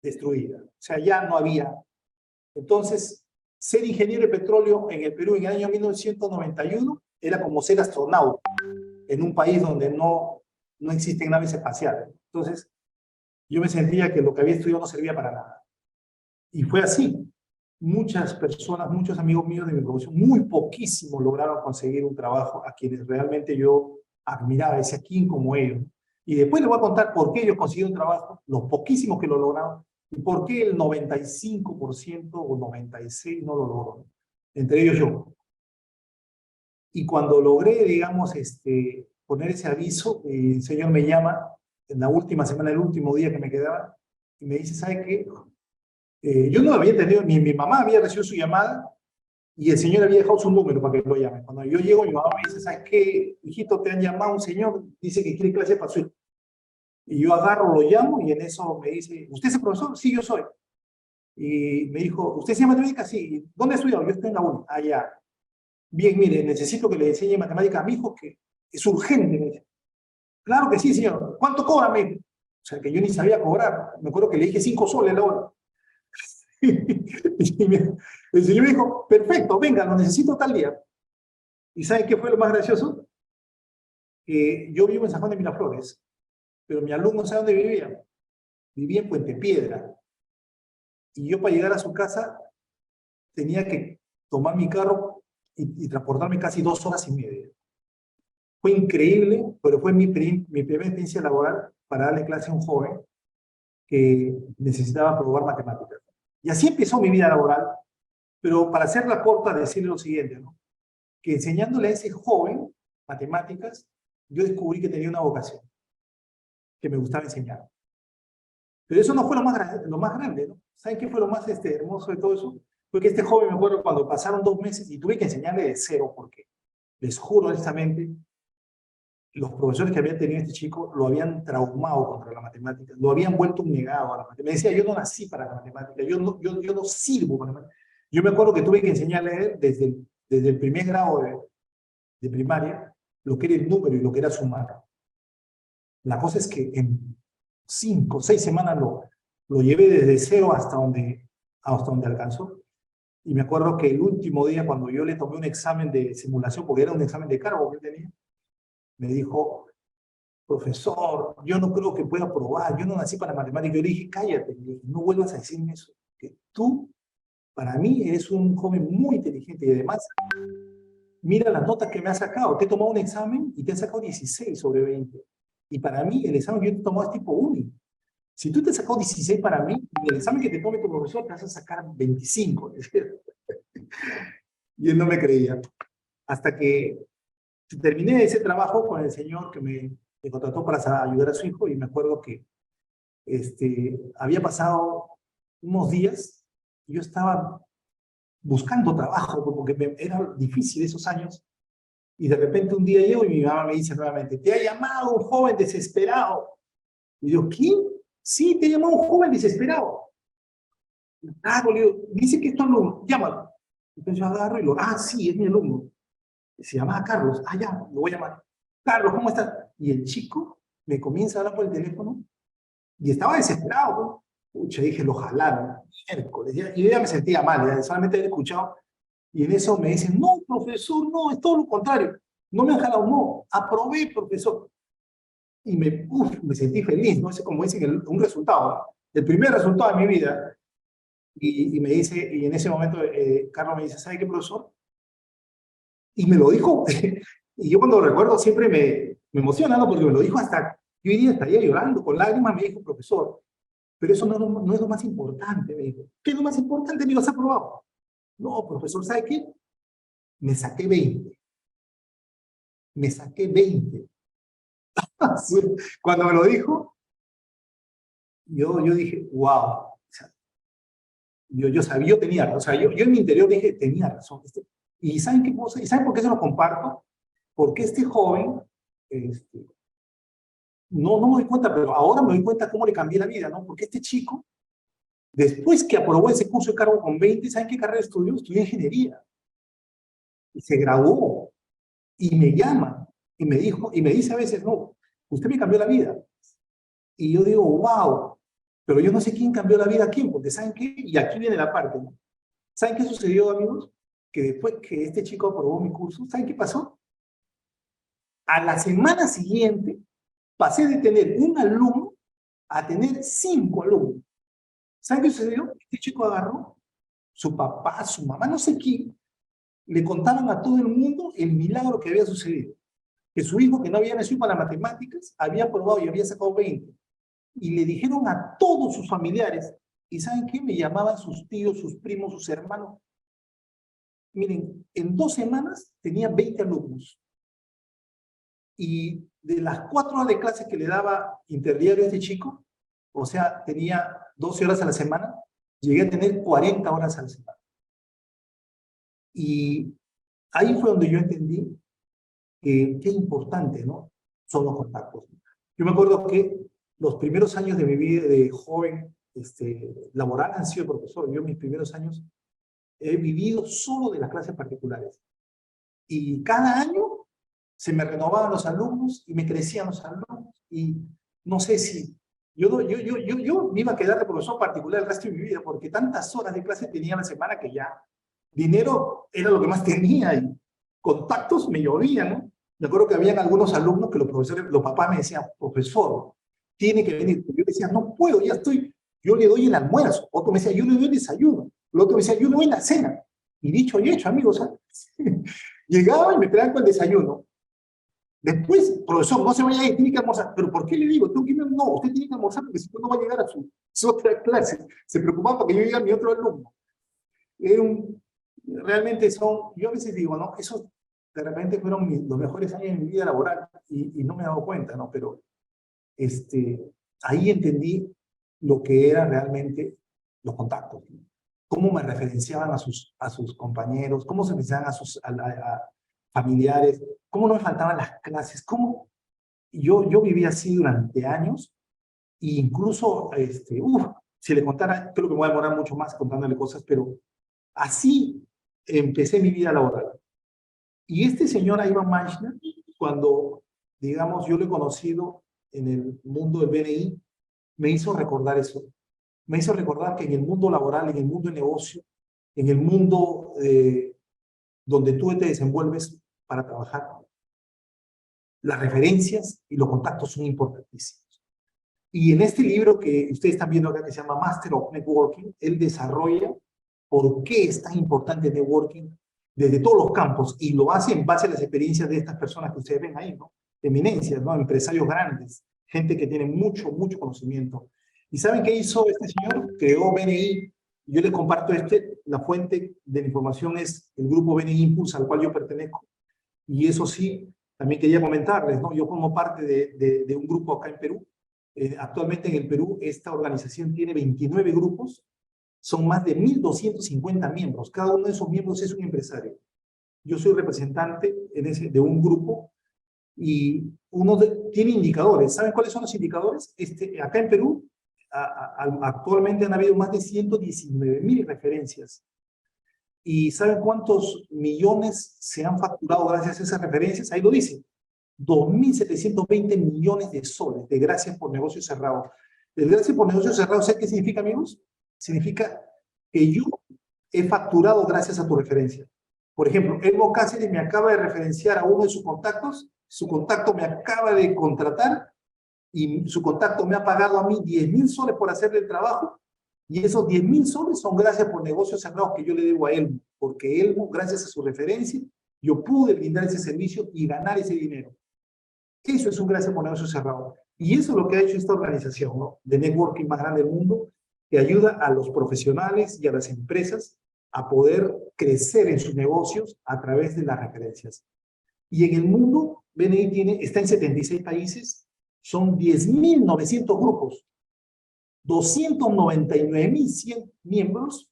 destruida. O sea, ya no había. Entonces, ser ingeniero de petróleo en el Perú en el año 1991 era como ser astronauta en un país donde no existen naves espaciales. Entonces, yo me sentía que lo que había estudiado no servía para nada. Y fue así. Muchas personas, muchos amigos míos de mi profesión, muy poquísimos lograron conseguir un trabajo a quienes realmente yo admiraba, decía, ¿quién como ellos? Y después les voy a contar por qué ellos consiguieron trabajo, los poquísimos que lo lograron, y por qué el 95% o 96% no lo logró. Entre ellos yo. Y cuando logré, digamos, poner ese aviso, el señor me llama en la última semana, el último día que me quedaba, y me dice, ¿sabe qué? Yo no había entendido, ni mi mamá había recibido su llamada, y el señor había dejado su número para que lo llame. Cuando yo llego, mi mamá me dice, ¿sabes qué? Hijito, te han llamado un señor, dice que quiere clase para su hijo. Y yo agarro, lo llamo, y en eso me dice, ¿usted es el profesor? Sí, yo soy. Y me dijo, ¿usted se llama matemática? Sí. ¿Dónde estudió? Yo estoy en la uni. Allá. Bien, mire, necesito que le enseñe matemática a mi hijo, que es urgente. Me dice. Claro que sí, señor. ¿Cuánto cobra? O sea, que yo ni sabía cobrar. Me acuerdo que le dije 5 soles la hora. El señor me dijo, perfecto, venga, lo necesito tal día. ¿Y sabe qué fue lo más gracioso? Que yo vivo en San Juan de Miraflores, pero mi alumno, ¿sabe dónde vivía? Vivía en Puente Piedra. Y yo para llegar a su casa tenía que tomar mi carro y transportarme casi 2 horas y media. Fue increíble, pero fue mi primera experiencia laboral para darle clase a un joven que necesitaba probar matemáticas. Y así empezó mi vida laboral, pero para hacerla corta, decirle lo siguiente, ¿no? Que enseñándole a ese joven matemáticas, yo descubrí que tenía una vocación, que me gustaba enseñar. Pero eso no fue lo más grande, ¿no? ¿Saben qué fue lo más hermoso de todo eso? Fue que este joven, me acuerdo, cuando pasaron 2 meses y tuve que enseñarle de cero, porque les juro honestamente, los profesores que habían tenido este chico lo habían traumado contra la matemática, lo habían vuelto un negado a la matemática. Me decía, yo no nací para la matemática, yo no sirvo para la matemática. Yo me acuerdo que tuve que enseñarle a él desde el primer grado de primaria lo que era el número y lo que era sumar. La cosa es que en 5 o 6 semanas lo llevé desde cero hasta donde alcanzó. Y me acuerdo que el último día, cuando yo le tomé un examen de simulación, porque era un examen de cargo que él tenía, me dijo, profesor, yo no creo que pueda probar, yo no nací para matemáticas. Yo le dije, cállate, no vuelvas a decirme eso, que tú, para mí, eres un joven muy inteligente y además, mira las notas que me has sacado. Te he tomado un examen y te has sacado 16 sobre 20. Y para mí, el examen que yo te he tomado es tipo único. Si tú te has sacado 16 para mí, el examen que te tome tu profesor te vas a sacar 25. Y él no me creía. Hasta que terminé ese trabajo con el señor que me contrató para ayudar a su hijo, y me acuerdo que había pasado unos días y yo estaba buscando trabajo porque era difícil esos años, y de repente un día llego y mi mamá me dice nuevamente, te ha llamado un joven desesperado. Y yo, ¿quién? Sí, te ha llamado un joven desesperado. Ah, le digo, dice que es tu alumno, llámalo. Entonces yo agarro y sí, es mi alumno. Se llamaba Carlos. Ya, lo voy a llamar. Carlos, ¿cómo estás? Y el chico me comienza a hablar por el teléfono y estaba desesperado, ¿no? Pucha, dije, lo jalaron. Miércoles. Y yo ya me sentía mal, ya solamente había escuchado. Y en eso me dicen, no, profesor, no, es todo lo contrario. No me han jalado, no. Aprobé, profesor. Y me sentí feliz, ¿no? Es como dicen, un resultado, ¿no? El primer resultado de mi vida. Y me dice, y en ese momento Carlos me dice, ¿sabe qué, profesor? Y me lo dijo, y yo cuando lo recuerdo siempre me emociona, ¿no? Porque me lo dijo hasta, yo hoy día estaría llorando, con lágrimas, me dijo, profesor, pero eso no es lo más importante, me dijo. ¿Qué es lo más importante? Me lo has aprobado. No, profesor, ¿sabe qué? Me saqué 20. Me saqué 20. Cuando me lo dijo, yo dije, wow. Yo sabía, yo tenía, o sea, yo en mi interior dije, tenía razón. ¿Y saben qué cosa? ¿Y saben por qué se lo comparto? Porque este joven, no me doy cuenta, pero ahora me doy cuenta cómo le cambié la vida, ¿no? Porque este chico, después que aprobó ese curso de cargo con 20, ¿saben qué carrera estudió? Estudió ingeniería. Y se graduó. Y me llama. Y me dice a veces, no, usted me cambió la vida. Y yo digo, wow. Pero yo no sé quién cambió la vida a quién, porque ¿saben qué? Y aquí viene la parte, ¿no? ¿Saben qué sucedió, amigos? Que después que este chico aprobó mi curso, ¿saben qué pasó? A la semana siguiente, pasé de tener un alumno a tener 5 alumnos. ¿Saben qué sucedió? Este chico agarró, su papá, su mamá, no sé quién, le contaron a todo el mundo el milagro que había sucedido. Que su hijo, que no había nacido para matemáticas, había aprobado y había sacado 20. Y le dijeron a todos sus familiares, ¿y saben qué? Me llamaban sus tíos, sus primos, sus hermanos. Miren, en 2 semanas tenía 20 alumnos. Y de las 4 horas de clase que le daba interdiario a este chico, o sea, tenía 12 horas a la semana, llegué a tener 40 horas a la semana. Y ahí fue donde yo entendí que qué importante, ¿no? Son los contactos. Yo me acuerdo que los primeros años de mi vida de joven laboral han sido profesor. Yo mis primeros años he vivido solo de las clases particulares. Y cada año se me renovaban los alumnos y me crecían los alumnos. Y no sé si... Yo me iba a quedar de profesor particular el resto de mi vida porque tantas horas de clase tenía a la semana que ya dinero era lo que más tenía y contactos me llovían, ¿no? Me acuerdo que habían algunos alumnos que los profesores, los papás me decían, profesor, tiene que venir. Yo decía, no puedo, ya estoy, yo le doy el almuerzo. Otro me decía, yo le doy el desayuno. El otro me decía, yo le doy la cena. Y dicho y hecho, amigos, llegaba y me traían con el desayuno. Después, profesor, no se vaya a ir, tiene que almorzar. ¿Pero por qué le digo? No, usted tiene que almorzar porque si no, no va a llegar a su otra clase. Se preocupaba porque yo llegara a mi otro alumno. Realmente yo a veces digo, ¿no? Esos de repente fueron los mejores años de mi vida laboral y no me he dado cuenta, ¿no? Pero ahí entendí lo que eran realmente los contactos. Cómo me referenciaban a sus compañeros, cómo se referenciaban a familiares, cómo no me faltaban las clases, cómo yo viví así durante años e incluso, si le contara, creo que me voy a demorar mucho más contándole cosas, pero así empecé mi vida laboral. Y este señor Ivan Meichner, cuando, digamos, yo lo he conocido en el mundo del BNI, me hizo recordar eso. Me hizo recordar que en el mundo laboral, en el mundo de negocio, en el mundo donde tú te desenvuelves para trabajar, las referencias y los contactos son importantísimos. Y en este libro que ustedes están viendo acá, que se llama Master of Networking, él desarrolla por qué es tan importante el networking desde todos los campos, y lo hace en base a las experiencias de estas personas que ustedes ven ahí, ¿no? Eminencias, ¿no? Empresarios grandes, gente que tiene mucho conocimiento. ¿Y saben qué hizo este señor? Creó BNI. Yo les comparto la fuente de la información es el grupo BNI Impulse, al cual yo pertenezco. Y eso sí, también quería comentarles, ¿no? Yo formo parte de un grupo acá en Perú. Actualmente en el Perú, esta organización tiene 29 grupos. Son más de 1.250 miembros. Cada uno de esos miembros es un empresario. Yo soy representante de un grupo y tiene indicadores. ¿Saben cuáles son los indicadores? Acá en Perú, actualmente han habido más de 119.000 referencias. ¿Y saben cuántos millones se han facturado gracias a esas referencias? Ahí lo dice. 2.720 millones de soles de gracias por negocios cerrados. El gracias por negocios cerrados, ¿saben qué significa, amigos? Significa que yo he facturado gracias a tu referencia. Por ejemplo, Elmo Cáceres me acaba de referenciar a uno de sus contactos, su contacto me acaba de contratar y su contacto me ha pagado a mí 10.000 soles por hacerle el trabajo, y esos 10.000 soles son gracias por negocios cerrados que yo le debo a Elmo, porque Elmo, gracias a su referencia, yo pude brindar ese servicio y ganar ese dinero. Eso es un gracias por negocios cerrados. Y eso es lo que ha hecho esta organización, ¿no? De networking más grande del mundo, que ayuda a los profesionales y a las empresas a poder crecer en sus negocios a través de las referencias. Y en el mundo, BNI está en 76 países, son 10.900 grupos, 299.100 miembros,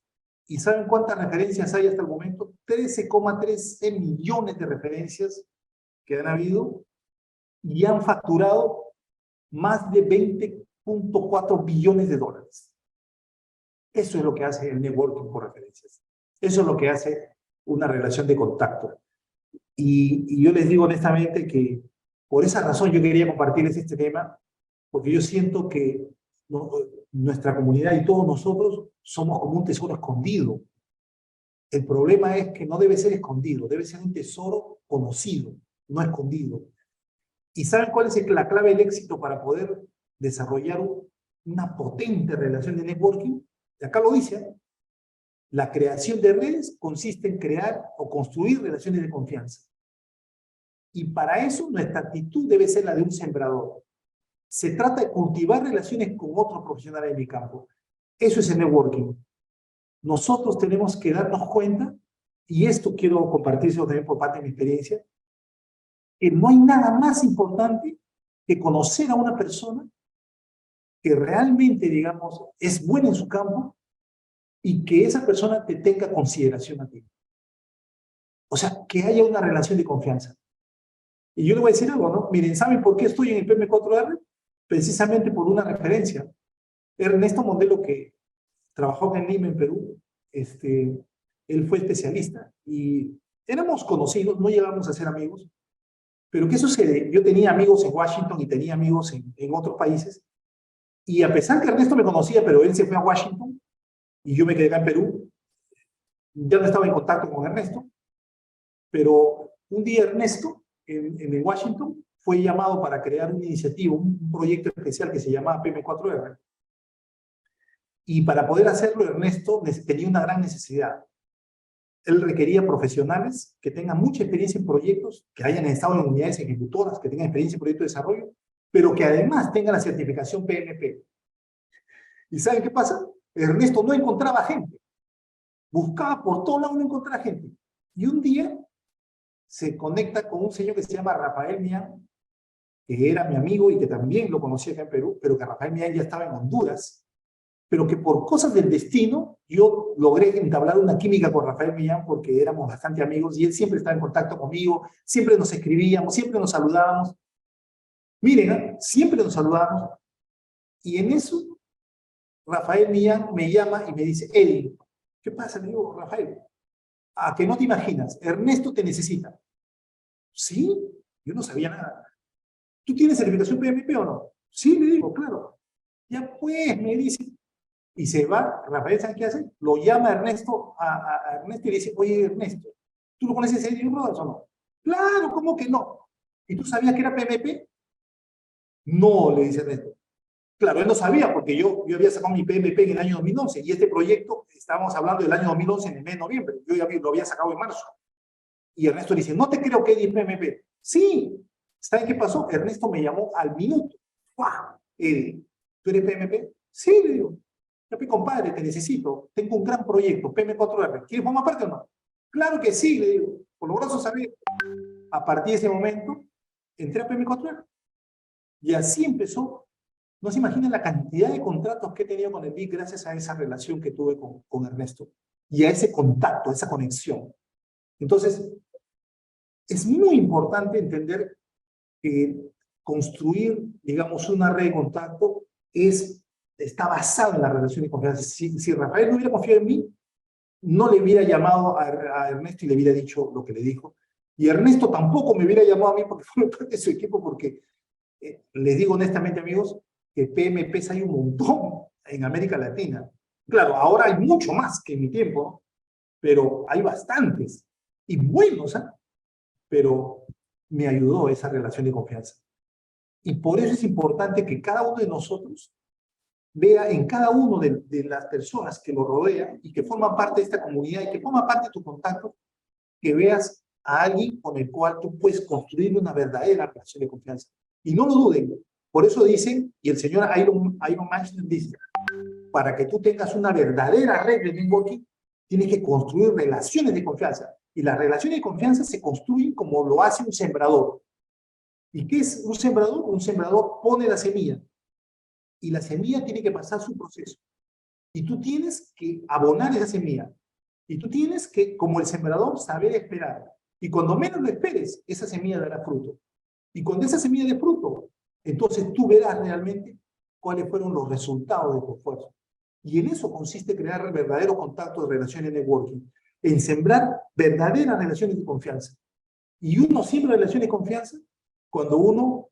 ¿y saben cuántas referencias hay hasta el momento? 13,13 millones de referencias que han habido y han facturado más de 20.4 billones de dólares. Eso es lo que hace el networking por referencias. Eso es lo que hace una relación de contacto. Y yo les digo honestamente que por esa razón yo quería compartirles este tema, porque yo siento que nuestra comunidad y todos nosotros somos como un tesoro escondido. El problema es que no debe ser escondido, debe ser un tesoro conocido, no escondido. ¿Y saben cuál es la clave del éxito para poder desarrollar una potente relación de networking? Y acá lo dice, la creación de redes consiste en crear o construir relaciones de confianza. Y para eso nuestra actitud debe ser la de un sembrador. Se trata de cultivar relaciones con otros profesionales de mi campo. Eso es el networking. Nosotros tenemos que darnos cuenta y esto quiero compartírselo también por parte de mi experiencia, que no hay nada más importante que conocer a una persona que realmente, digamos, es buena en su campo y que esa persona te tenga consideración a ti. O sea, que haya una relación de confianza. Y yo le voy a decir algo, ¿no? Miren, ¿saben por qué estoy en el PM4R? Precisamente por una referencia. Ernesto Mondelo, que trabajó en Lima, en Perú, él fue especialista y éramos conocidos, no llegamos a ser amigos, pero ¿qué sucede? Yo tenía amigos en Washington y tenía amigos en otros países, y a pesar que Ernesto me conocía, pero él se fue a Washington y yo me quedé acá en Perú, ya no estaba en contacto con Ernesto, pero un día Ernesto en Washington fue llamado para crear una iniciativa, un proyecto especial que se llamaba PM4R. Y para poder hacerlo, Ernesto tenía una gran necesidad. Él requería profesionales que tengan mucha experiencia en proyectos, que hayan estado en unidades ejecutoras, que tengan experiencia en proyectos de desarrollo, pero que además tengan la certificación PMP. ¿Y saben qué pasa? Ernesto no encontraba gente. Buscaba por todos lados, no encontraba gente. Y un día se conecta con un señor que se llama Rafael Mian, que era mi amigo y que también lo conocía acá en Perú, pero que Rafael Mian ya estaba en Honduras, pero que por cosas del destino yo logré entablar una química con Rafael Millán porque éramos bastante amigos y él siempre estaba en contacto conmigo, siempre nos escribíamos, siempre nos saludábamos. Miren, siempre nos saludábamos. Y en eso, Rafael Millán me llama y me dice, Eddie, ¿qué pasa? Le digo, Rafael, a que no te imaginas, Ernesto te necesita. ¿Sí? Yo no sabía nada. ¿Tú tienes certificación PMP o no? Sí, le digo, claro. Ya pues, me dice. Y se va, Rafael, ¿sabe qué hace? Lo llama a Ernesto, a Ernesto y le dice, oye, Ernesto, ¿tú lo conoces a Eddie Brothers o no? Claro, ¿cómo que no? ¿Y tú sabías que era PMP? No, le dice Ernesto. Claro, él no sabía porque yo había sacado mi PMP en el año 2011 y este proyecto, estábamos hablando del año 2011 en el mes de noviembre, yo ya lo había sacado en marzo. Y Ernesto dice, no te creo que Eddie es PMP. Sí, ¿saben qué pasó? Ernesto me llamó al minuto. ¡Wow! Eddie, ¿tú eres PMP? Sí, le digo. Ya, compadre, te necesito. Tengo un gran proyecto, PM4R. ¿Quieres formar parte o no? Claro que sí, le digo. Por los brazos abiertos. A partir de ese momento, entré a PM4R. Y así empezó. No se imaginan la cantidad de contratos que he tenido con el BIC gracias a esa relación que tuve con Ernesto. Y a ese contacto, a esa conexión. Entonces, es muy importante entender que construir, digamos, una red de contacto está basado en la relación de confianza. Si Rafael no hubiera confiado en mí, no le hubiera llamado a Ernesto y le hubiera dicho lo que le dijo. Y Ernesto tampoco me hubiera llamado a mí porque fue parte de su equipo, porque les digo honestamente, amigos, que PMPs hay un montón en América Latina. Claro, ahora hay mucho más que en mi tiempo, ¿no? Pero hay bastantes. Y buenos, ¿eh? Pero me ayudó esa relación de confianza. Y por eso es importante que cada uno de nosotros vea en cada uno de las personas que lo rodean y que forman parte de esta comunidad y que forman parte de tu contacto, que veas a alguien con el cual tú puedes construir una verdadera relación de confianza. Y no lo duden. Por eso dicen, y el señor Iron Manchester dice, para que tú tengas una verdadera red de networking, tienes que construir relaciones de confianza. Y las relaciones de confianza se construyen como lo hace un sembrador. ¿Y qué es un sembrador? Un sembrador pone la semilla. Y la semilla tiene que pasar su proceso. Y tú tienes que abonar esa semilla. Y tú tienes que, como el sembrador, saber esperar. Y cuando menos lo esperes, esa semilla dará fruto. Y cuando esa semilla dé fruto, entonces tú verás realmente cuáles fueron los resultados de tu esfuerzo. Y en eso consiste crear verdaderos contactos de relaciones de networking. En sembrar verdaderas relaciones de confianza. Y uno siembra relaciones de confianza cuando uno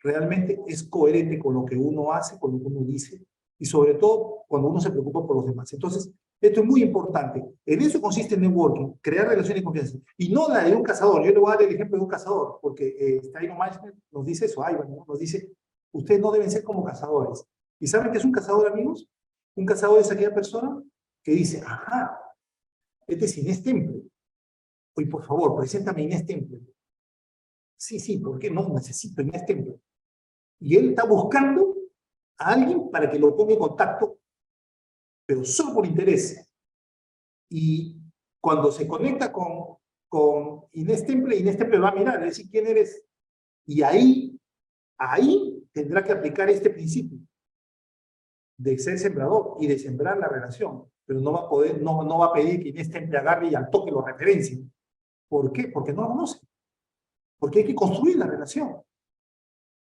realmente es coherente con lo que uno hace, con lo que uno dice, y sobre todo cuando uno se preocupa por los demás. Entonces, esto es muy importante. En eso consiste el networking, crear relaciones de confianza. Y no la de un cazador. Yo le voy a dar el ejemplo de un cazador, porque Iron Manchester nos dice eso, Ivan, ¿no? Nos dice, ustedes no deben ser como cazadores. ¿Y saben qué es un cazador, amigos? Un cazador es aquella persona que dice, ajá, este es Inés Temple. Oye, por favor, preséntame a Inés Temple. Sí, ¿por qué no? Necesito Inés Temple. Y él está buscando a alguien para que lo ponga en contacto, pero solo por interés. Y Cuando se conecta con Inés Temple va a mirar, es decir, ¿quién eres? Y ahí tendrá que aplicar este principio de ser sembrador y de sembrar la relación, pero no va a poder, no va a pedir que Inés Temple agarre y al toque lo referencie. ¿Por qué? Porque no lo conoce. Porque hay que construir la relación.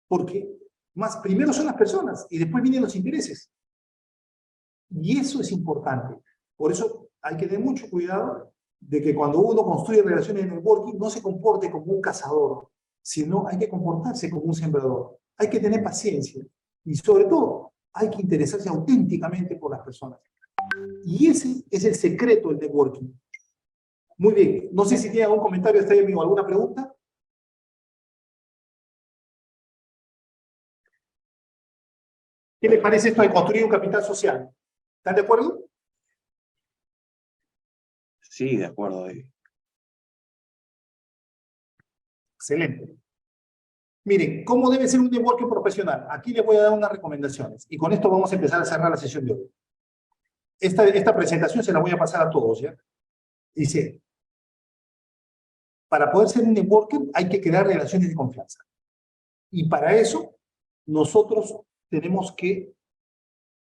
Porque primero son las personas y después vienen los intereses. Y eso es importante. Por eso hay que tener mucho cuidado de que cuando uno construye relaciones de networking no se comporte como un cazador, sino hay que comportarse como un sembrador. Hay que tener paciencia y sobre todo hay que interesarse auténticamente por las personas. Y ese es el secreto del networking. Muy bien, no sé si tiene algún comentario hasta ahí, amigo, alguna pregunta. ¿Qué les parece esto de construir un capital social? ¿Están de acuerdo? Sí, de acuerdo. Excelente. Miren, ¿cómo debe ser un networking profesional? Aquí les voy a dar unas recomendaciones. Y con esto vamos a empezar a cerrar la sesión de hoy. Esta presentación se la voy a pasar a todos, ¿ya? Dice, para poder ser un networking hay que crear relaciones de confianza. Y para eso, nosotros tenemos que,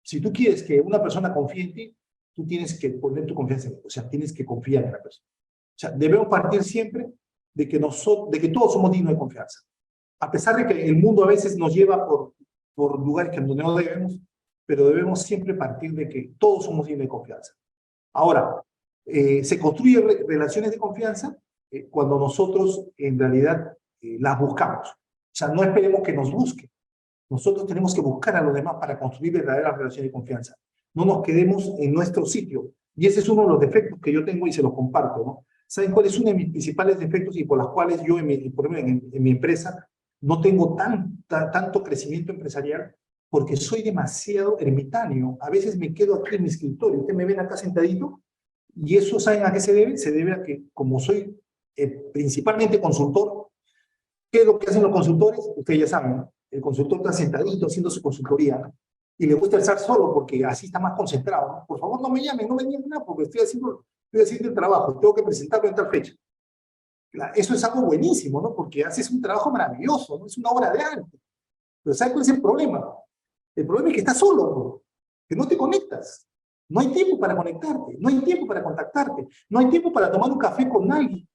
si tú quieres que una persona confíe en ti, tú tienes que poner tu confianza en él. O sea, tienes que confiar en la persona. O sea, debemos partir siempre de que todos somos dignos de confianza. A pesar de que el mundo a veces nos lleva por lugares que no debemos, pero debemos siempre partir de que todos somos dignos de confianza. Ahora, se construyen relaciones de confianza cuando nosotros en realidad las buscamos. O sea, no esperemos que nos busquen. Nosotros tenemos que buscar a los demás para construir verdaderas relaciones de confianza. No nos quedemos en nuestro sitio. Y ese es uno de los defectos que yo tengo y se los comparto, ¿no? ¿Saben cuál es uno de mis principales defectos y por las cuales yo en mi empresa no tengo tanto crecimiento empresarial? Porque soy demasiado ermitaño. A veces me quedo aquí en mi escritorio. Ustedes me ven acá sentadito. Y eso, ¿saben a qué se debe? Se debe a que, como soy principalmente consultor, ¿qué es lo que hacen los consultores? Ustedes ya saben, ¿no? El consultor está sentadito haciendo su consultoría, ¿no? Y le gusta estar solo porque así está más concentrado, ¿no? Por favor, no me llamen nada, porque estoy haciendo el trabajo, tengo que presentarlo en tal fecha. Eso es algo buenísimo, ¿no? Porque haces un trabajo maravilloso, ¿no? Es una obra de arte. Pero ¿sabes cuál es el problema? El problema es que estás solo, ¿no? Que no te conectas. No hay tiempo para conectarte, no hay tiempo para contactarte, no hay tiempo para tomar un café con alguien,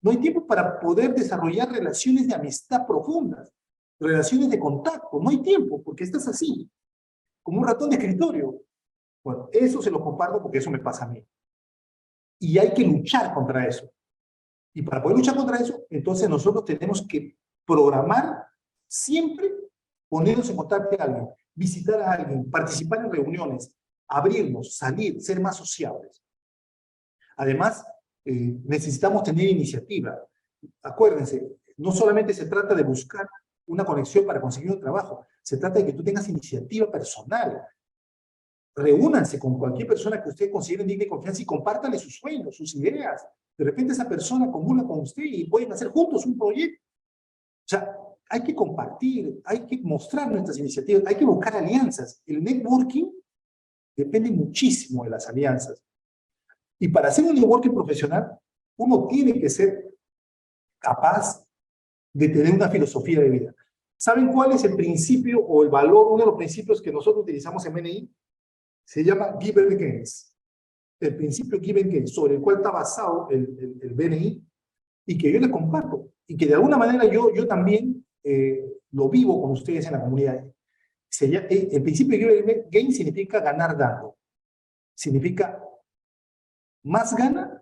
no hay tiempo para poder desarrollar relaciones de amistad profundas, relaciones de contacto, no hay tiempo, porque estás así, como un ratón de escritorio. Bueno, eso se lo comparto porque eso me pasa a mí. Y hay que luchar contra eso. Y para poder luchar contra eso, entonces nosotros tenemos que programar siempre, ponernos en contacto con alguien, visitar a alguien, participar en reuniones, abrirnos, salir, ser más sociables. Además, necesitamos tener iniciativa. Acuérdense, no solamente se trata de buscar una conexión para conseguir un trabajo, se trata de que tú tengas iniciativa personal. Reúnanse con cualquier persona que ustedes consideren digna de confianza y compártanle sus sueños, sus ideas. De repente esa persona comuna con usted y pueden hacer juntos un proyecto. O sea, hay que compartir, hay que mostrar nuestras iniciativas, hay que buscar alianzas. El networking depende muchísimo de las alianzas. Y para hacer un networking profesional, uno tiene que ser capaz de tener una filosofía de vida. ¿Saben cuál es el principio o el valor, uno de los principios que nosotros utilizamos en BNI? Se llama Give and Gains. El principio Give and Gains, sobre el cual está basado el BNI, y que yo les comparto, y que de alguna manera yo también lo vivo con ustedes en la comunidad. El principio Give and Gains significa ganar dando. Significa más gana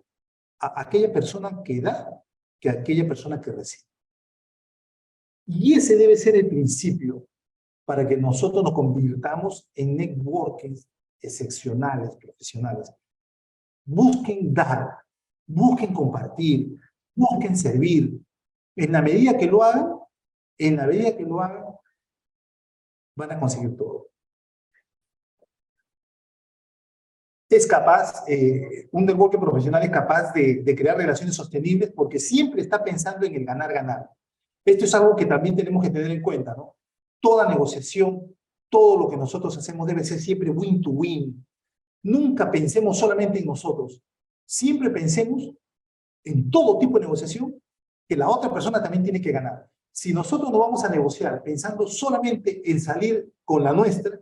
a aquella persona que da que a aquella persona que recibe. Y ese debe ser el principio para que nosotros nos convirtamos en networkers excepcionales, profesionales. Busquen dar, busquen compartir, busquen servir. En la medida que lo hagan, van a conseguir todo. Es capaz, un networker profesional es capaz de crear relaciones sostenibles porque siempre está pensando en el ganar-ganar. Esto es algo que también tenemos que tener en cuenta, ¿no? Toda negociación, todo lo que nosotros hacemos debe ser siempre win-to-win. Nunca pensemos solamente en nosotros. siempre pensemos en todo tipo de negociación que la otra persona también tiene que ganar. Si nosotros no vamos a negociar pensando solamente en salir con la nuestra,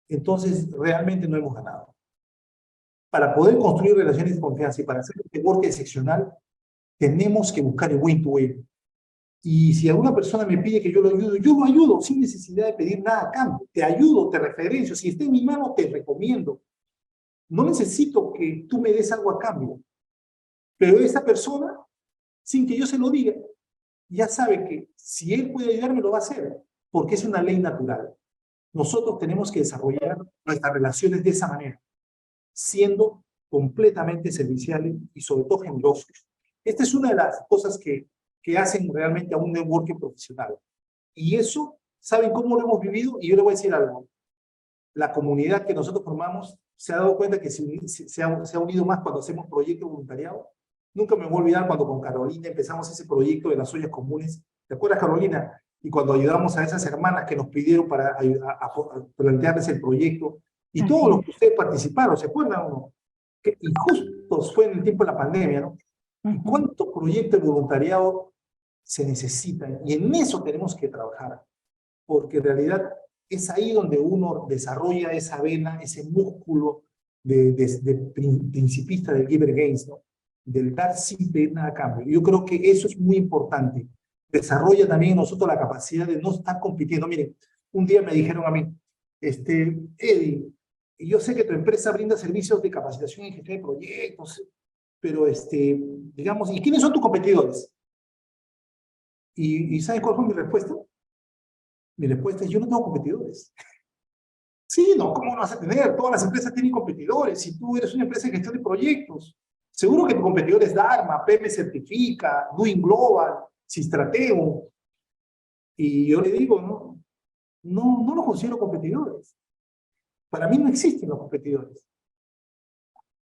entonces realmente no hemos ganado. Para poder construir relaciones de confianza y para hacer un network excepcional, tenemos que buscar el win-to-win. Y si alguna persona me pide que yo lo ayudo sin necesidad de pedir nada a cambio. Te ayudo, te referencio. Si está en mi mano, te recomiendo. No necesito que tú me des algo a cambio. Pero esa persona, sin que yo se lo diga, ya sabe que si él puede ayudarme, lo va a hacer, porque es una ley natural. Nosotros tenemos que desarrollar nuestras relaciones de esa manera, siendo completamente serviciales y sobre todo generosos. Esta es una de las cosas que hacen realmente a un networking profesional. Y eso, ¿saben cómo lo hemos vivido? Y yo le voy a decir algo. La comunidad que nosotros formamos se ha dado cuenta que se ha unido más cuando hacemos proyectos de voluntariado. Nunca me voy a olvidar cuando con Carolina empezamos ese proyecto de las ollas comunes. ¿Te acuerdas, Carolina? Y cuando ayudamos a esas hermanas que nos pidieron para a plantearles el proyecto. Y todos los que ustedes participaron, ¿se acuerdan o no? Y justo fue en el tiempo de la pandemia, ¿no? ¿Y cuántos proyectos de voluntariado se necesitan? Y en eso tenemos que trabajar. Porque en realidad es ahí donde uno desarrolla esa vena, ese músculo de principista del Giver Gains, ¿no? Del dar sin pedir nada a cambio. Yo creo que eso es muy importante. Desarrolla también en nosotros la capacidad de no estar compitiendo. Miren, un día me dijeron a mí, Eddie, yo sé que tu empresa brinda servicios de capacitación en gestión de proyectos, pero digamos, ¿y quiénes son tus competidores? ¿Y saben cuál fue mi respuesta? Mi respuesta es, yo no tengo competidores. Sí, no, ¿cómo no vas a tener? Todas las empresas tienen competidores. Si tú eres una empresa de gestión de proyectos, seguro que tu competidor es Dharma, PM Certifica, Doing Global, Sistrateo. Y yo le digo, no los considero competidores. Para mí no existen los competidores.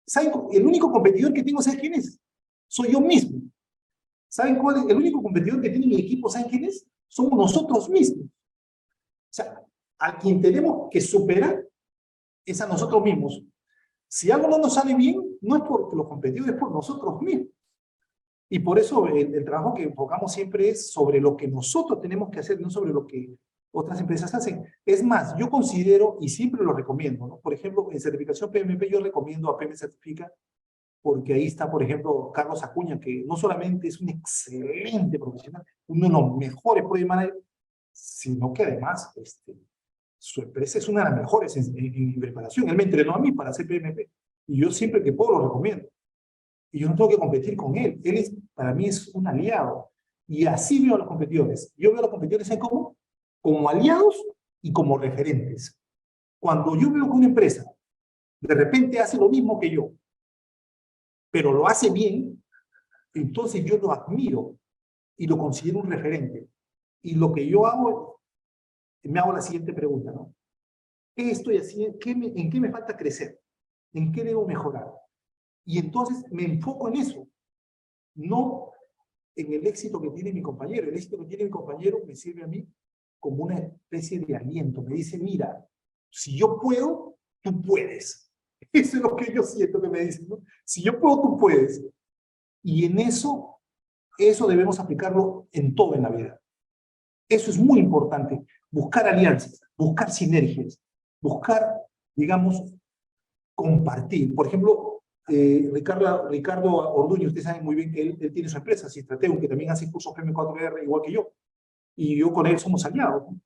¿Saben? El único competidor que tengo, ¿sabes quién es? Soy yo mismo. ¿Saben cuál es? El único competidor que tiene mi equipo, ¿saben quién es? Somos nosotros mismos. O sea, a quien tenemos que superar es a nosotros mismos. Si algo no nos sale bien, no es porque los competidores, es por nosotros mismos. Y por eso el trabajo que enfocamos siempre es sobre lo que nosotros tenemos que hacer, no sobre lo que otras empresas hacen. Es más, yo considero, y siempre lo recomiendo, ¿no? Por ejemplo, en certificación PMP yo recomiendo a PM Certifica, porque ahí está, por ejemplo, Carlos Acuña, que no solamente es un excelente profesional, uno de los mejores project managers, sino que además su empresa es una de las mejores en preparación. Él me entrenó a mí para hacer PMP, y yo siempre que puedo lo recomiendo. Y yo no tengo que competir con él. Para mí es un aliado. Y así veo a los competidores. Yo veo a los competidores en cómo, como aliados y como referentes. Cuando yo veo que una empresa de repente hace lo mismo que yo, pero lo hace bien, entonces yo lo admiro y lo considero un referente. Y lo que yo hago, me hago la siguiente pregunta, ¿no? ¿Qué estoy haciendo? ¿En qué me falta crecer? ¿En qué debo mejorar? Y entonces me enfoco en eso, no en el éxito que tiene mi compañero. El éxito que tiene mi compañero me sirve a mí como una especie de aliento. Me dice, mira, si yo puedo, tú puedes. Eso es lo que yo siento que me dicen, ¿no? Si yo puedo, tú puedes. Y en eso debemos aplicarlo en todo en la vida. Eso es muy importante. Buscar alianzas, buscar sinergias, buscar, digamos, compartir. Por ejemplo, Ricardo Orduño, ustedes saben muy bien que él tiene su empresa, Sistrateo, que también hace cursos PM4R igual que yo. Y yo con él somos aliados, ¿no?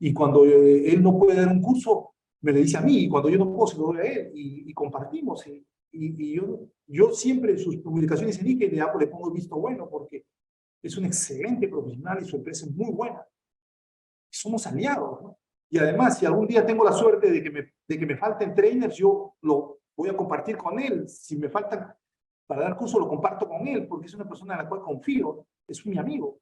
Y cuando él no puede dar un curso, me lo dice a mí, y cuando yo no puedo, se lo doy a él, y compartimos. Y yo siempre en sus publicaciones en LinkedIn le pongo el visto bueno, porque es un excelente profesional y su empresa es muy buena. Somos aliados, ¿no? Y además, si algún día tengo la suerte de que me falten trainers, yo lo voy a compartir con él. Si me faltan para dar curso, lo comparto con él, porque es una persona en la cual confío, es mi amigo.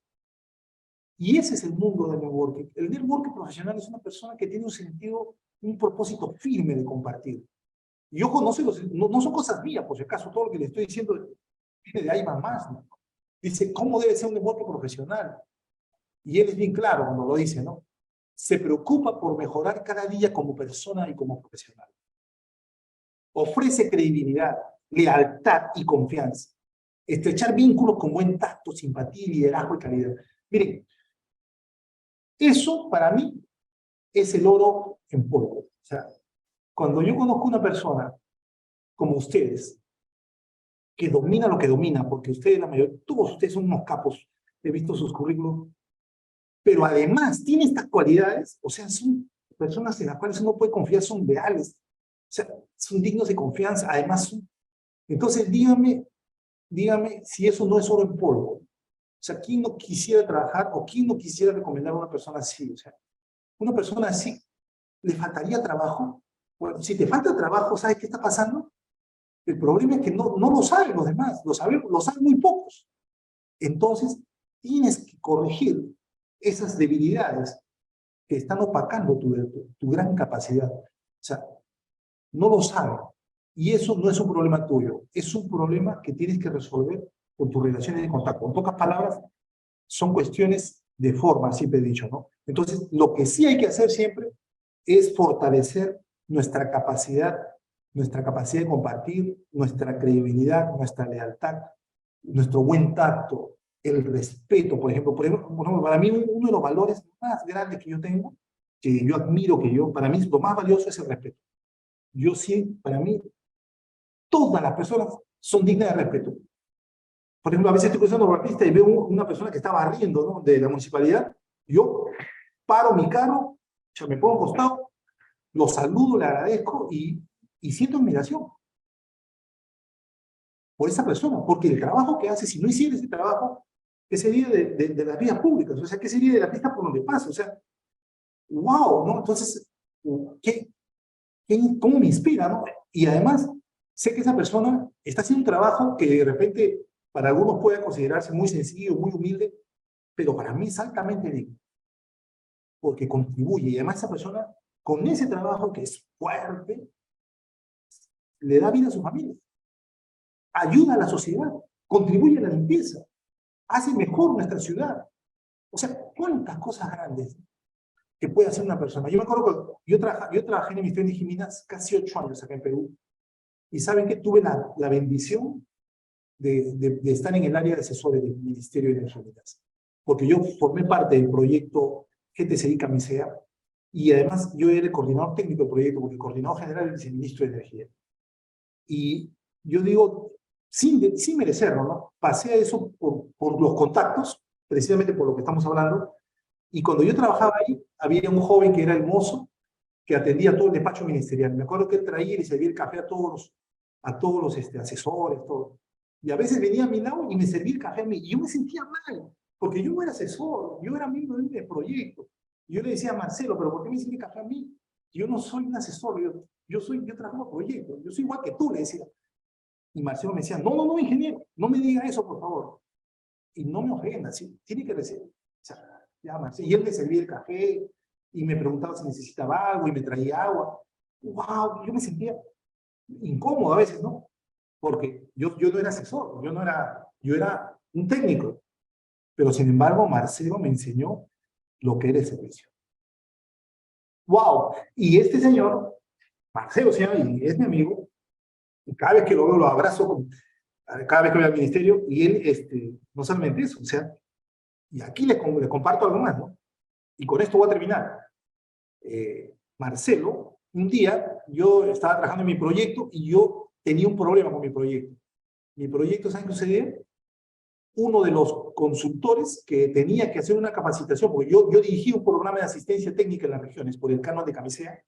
Y ese es el mundo del networking. El networking profesional es una persona que tiene un sentido, un propósito firme de compartir. Y ojo, no son cosas mías, por si acaso, todo lo que le estoy diciendo viene de ahí más, ¿no? Dice, ¿cómo debe ser un networking profesional? Y él es bien claro cuando lo dice, ¿no? Se preocupa por mejorar cada día como persona y como profesional. Ofrece credibilidad, lealtad y confianza. Estrechar vínculos con buen tacto, simpatía, liderazgo y calidad. Miren, eso para mí es el oro en polvo. O sea, cuando yo conozco una persona como ustedes, que domina lo que domina, porque ustedes, la mayoría, todos ustedes son unos capos, he visto sus currículos, pero además tiene estas cualidades, o sea, son personas en las cuales uno puede confiar, son leales, o sea, son dignos de confianza, además son... Entonces, dígame si eso no es oro en polvo. O sea, ¿quién no quisiera trabajar o quién no quisiera recomendar a una persona así? O sea, una persona así, ¿le faltaría trabajo? Bueno, si te falta trabajo, ¿sabes qué está pasando? El problema es que no lo saben los demás, lo saben muy pocos. Entonces, tienes que corregir esas debilidades que están opacando tu gran capacidad. O sea, no lo saben. Y eso no es un problema tuyo, es un problema que tienes que resolver con tus relaciones de contacto. En pocas palabras, son cuestiones de forma, siempre he dicho, ¿no? Entonces, lo que sí hay que hacer siempre es fortalecer nuestra capacidad de compartir, nuestra credibilidad, nuestra lealtad, nuestro buen tacto, el respeto, por ejemplo, para mí uno de los valores más grandes que yo tengo, que yo admiro, para mí lo más valioso es el respeto. Yo sí, para mí, todas las personas son dignas de respeto. Por ejemplo, a veces estoy cruzando por la pista y veo una persona que está barriendo, ¿no?, de la municipalidad, yo paro mi carro, ya me pongo a un costado, lo saludo, le agradezco y siento admiración por esa persona, porque el trabajo que hace, si no hiciera ese trabajo, ¿qué sería de las vías públicas? O sea, ¿qué sería de la pista por donde pasa? O sea, wow, ¿no? Entonces, ¿cómo me inspira, no? Y además, sé que esa persona está haciendo un trabajo que de repente para algunos puede considerarse muy sencillo, muy humilde, pero para mí es altamente digno, porque contribuye, y además esa persona, con ese trabajo que es fuerte, le da vida a su familia, ayuda a la sociedad, contribuye a la limpieza, hace mejor nuestra ciudad. O sea, cuántas cosas grandes que puede hacer una persona. Yo me acuerdo que yo trabajé en el Ministerio de Jiménez casi 8 años acá en Perú, y saben que tuve la bendición de estar en el área de asesores del Ministerio de Energía, porque yo formé parte del proyecto GTCI Camisea, y además yo era el coordinador técnico del proyecto, porque el coordinador general era el viceministro de Energía. Y yo digo, sin merecerlo, ¿no?, pasé a eso por los contactos, precisamente por lo que estamos hablando, y cuando yo trabajaba ahí, había un joven que era el mozo, que atendía todo el despacho ministerial. Me acuerdo que él traía y servía el café a todos los asesores, todo. Y a veces venía a mi lado y me servía el café a mí. Y yo me sentía mal, porque yo no era asesor, yo era miembro del proyecto. Y yo le decía a Marcelo, ¿pero por qué me sirve el café a mí? Yo no soy un asesor, yo trabajo en proyecto, yo soy igual que tú, le decía. Y Marcelo me decía, no, ingeniero, no me diga eso, por favor. Y no me ofenda, ¿sí? Tiene que recibir. O sea, ya, Marcelo. Y él me servía el café, y me preguntaba si necesitaba agua, y me traía agua. ¡Wow! Yo me sentía incómodo a veces, ¿no? Porque yo no era asesor, yo era un técnico. Pero sin embargo, Marcelo me enseñó lo que era el servicio. ¡Wow! Y este señor, Marcelo se llama, y es mi amigo, y cada vez que lo veo lo abrazo, cada vez que voy al ministerio, y él, no solamente eso, o sea, y aquí le comparto algo más, ¿no? Y con esto voy a terminar. Marcelo, un día yo estaba trabajando en mi proyecto y yo tenía un problema con mi proyecto. Mi proyecto, ¿saben qué sucedía? Uno de los consultores que tenía que hacer una capacitación, porque yo dirigí un programa de asistencia técnica en las regiones por el canon de Camisea,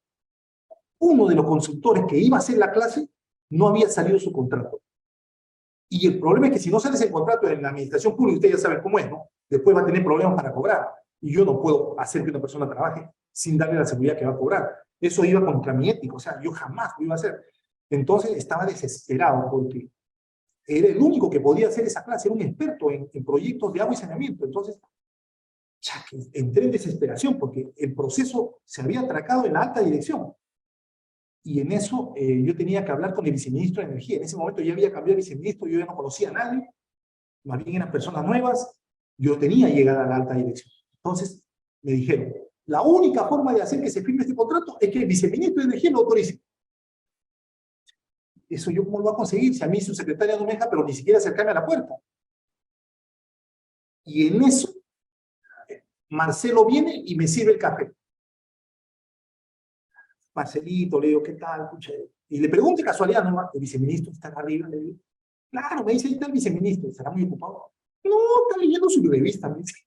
uno de los consultores que iba a hacer la clase no había salido su contrato. Y el problema es que si no sales el contrato en la administración pública, ustedes ya saben cómo es, ¿no? Después va a tener problemas para cobrar. Y yo no puedo hacer que una persona trabaje sin darle la seguridad que va a cobrar. Eso iba contra mi ética, o sea, yo jamás lo iba a hacer. Entonces estaba desesperado porque era el único que podía hacer esa clase, era un experto en proyectos de agua y saneamiento. Entonces, ya que entré en desesperación porque el proceso se había atracado en la alta dirección. Y en eso yo tenía que hablar con el viceministro de Energía. En ese momento ya había cambiado el viceministro, yo ya no conocía a nadie, más bien eran personas nuevas, yo tenía llegada a la alta dirección. Entonces me dijeron, la única forma de hacer que se firme este contrato es que el viceministro de Energía lo autorice. Eso yo cómo lo voy a conseguir si a mí su secretaria no me deja, pero ni siquiera acercarme a la puerta. Y en eso, Marcelo viene y me sirve el café. Marcelito, le digo, ¿qué tal? Pucha, y le pregunto de casualidad, ¿no? ¿El viceministro está acá arriba? Le digo, claro, me dice, ahí está el viceministro, ¿estará muy ocupado? No, está leyendo su revista, me dice.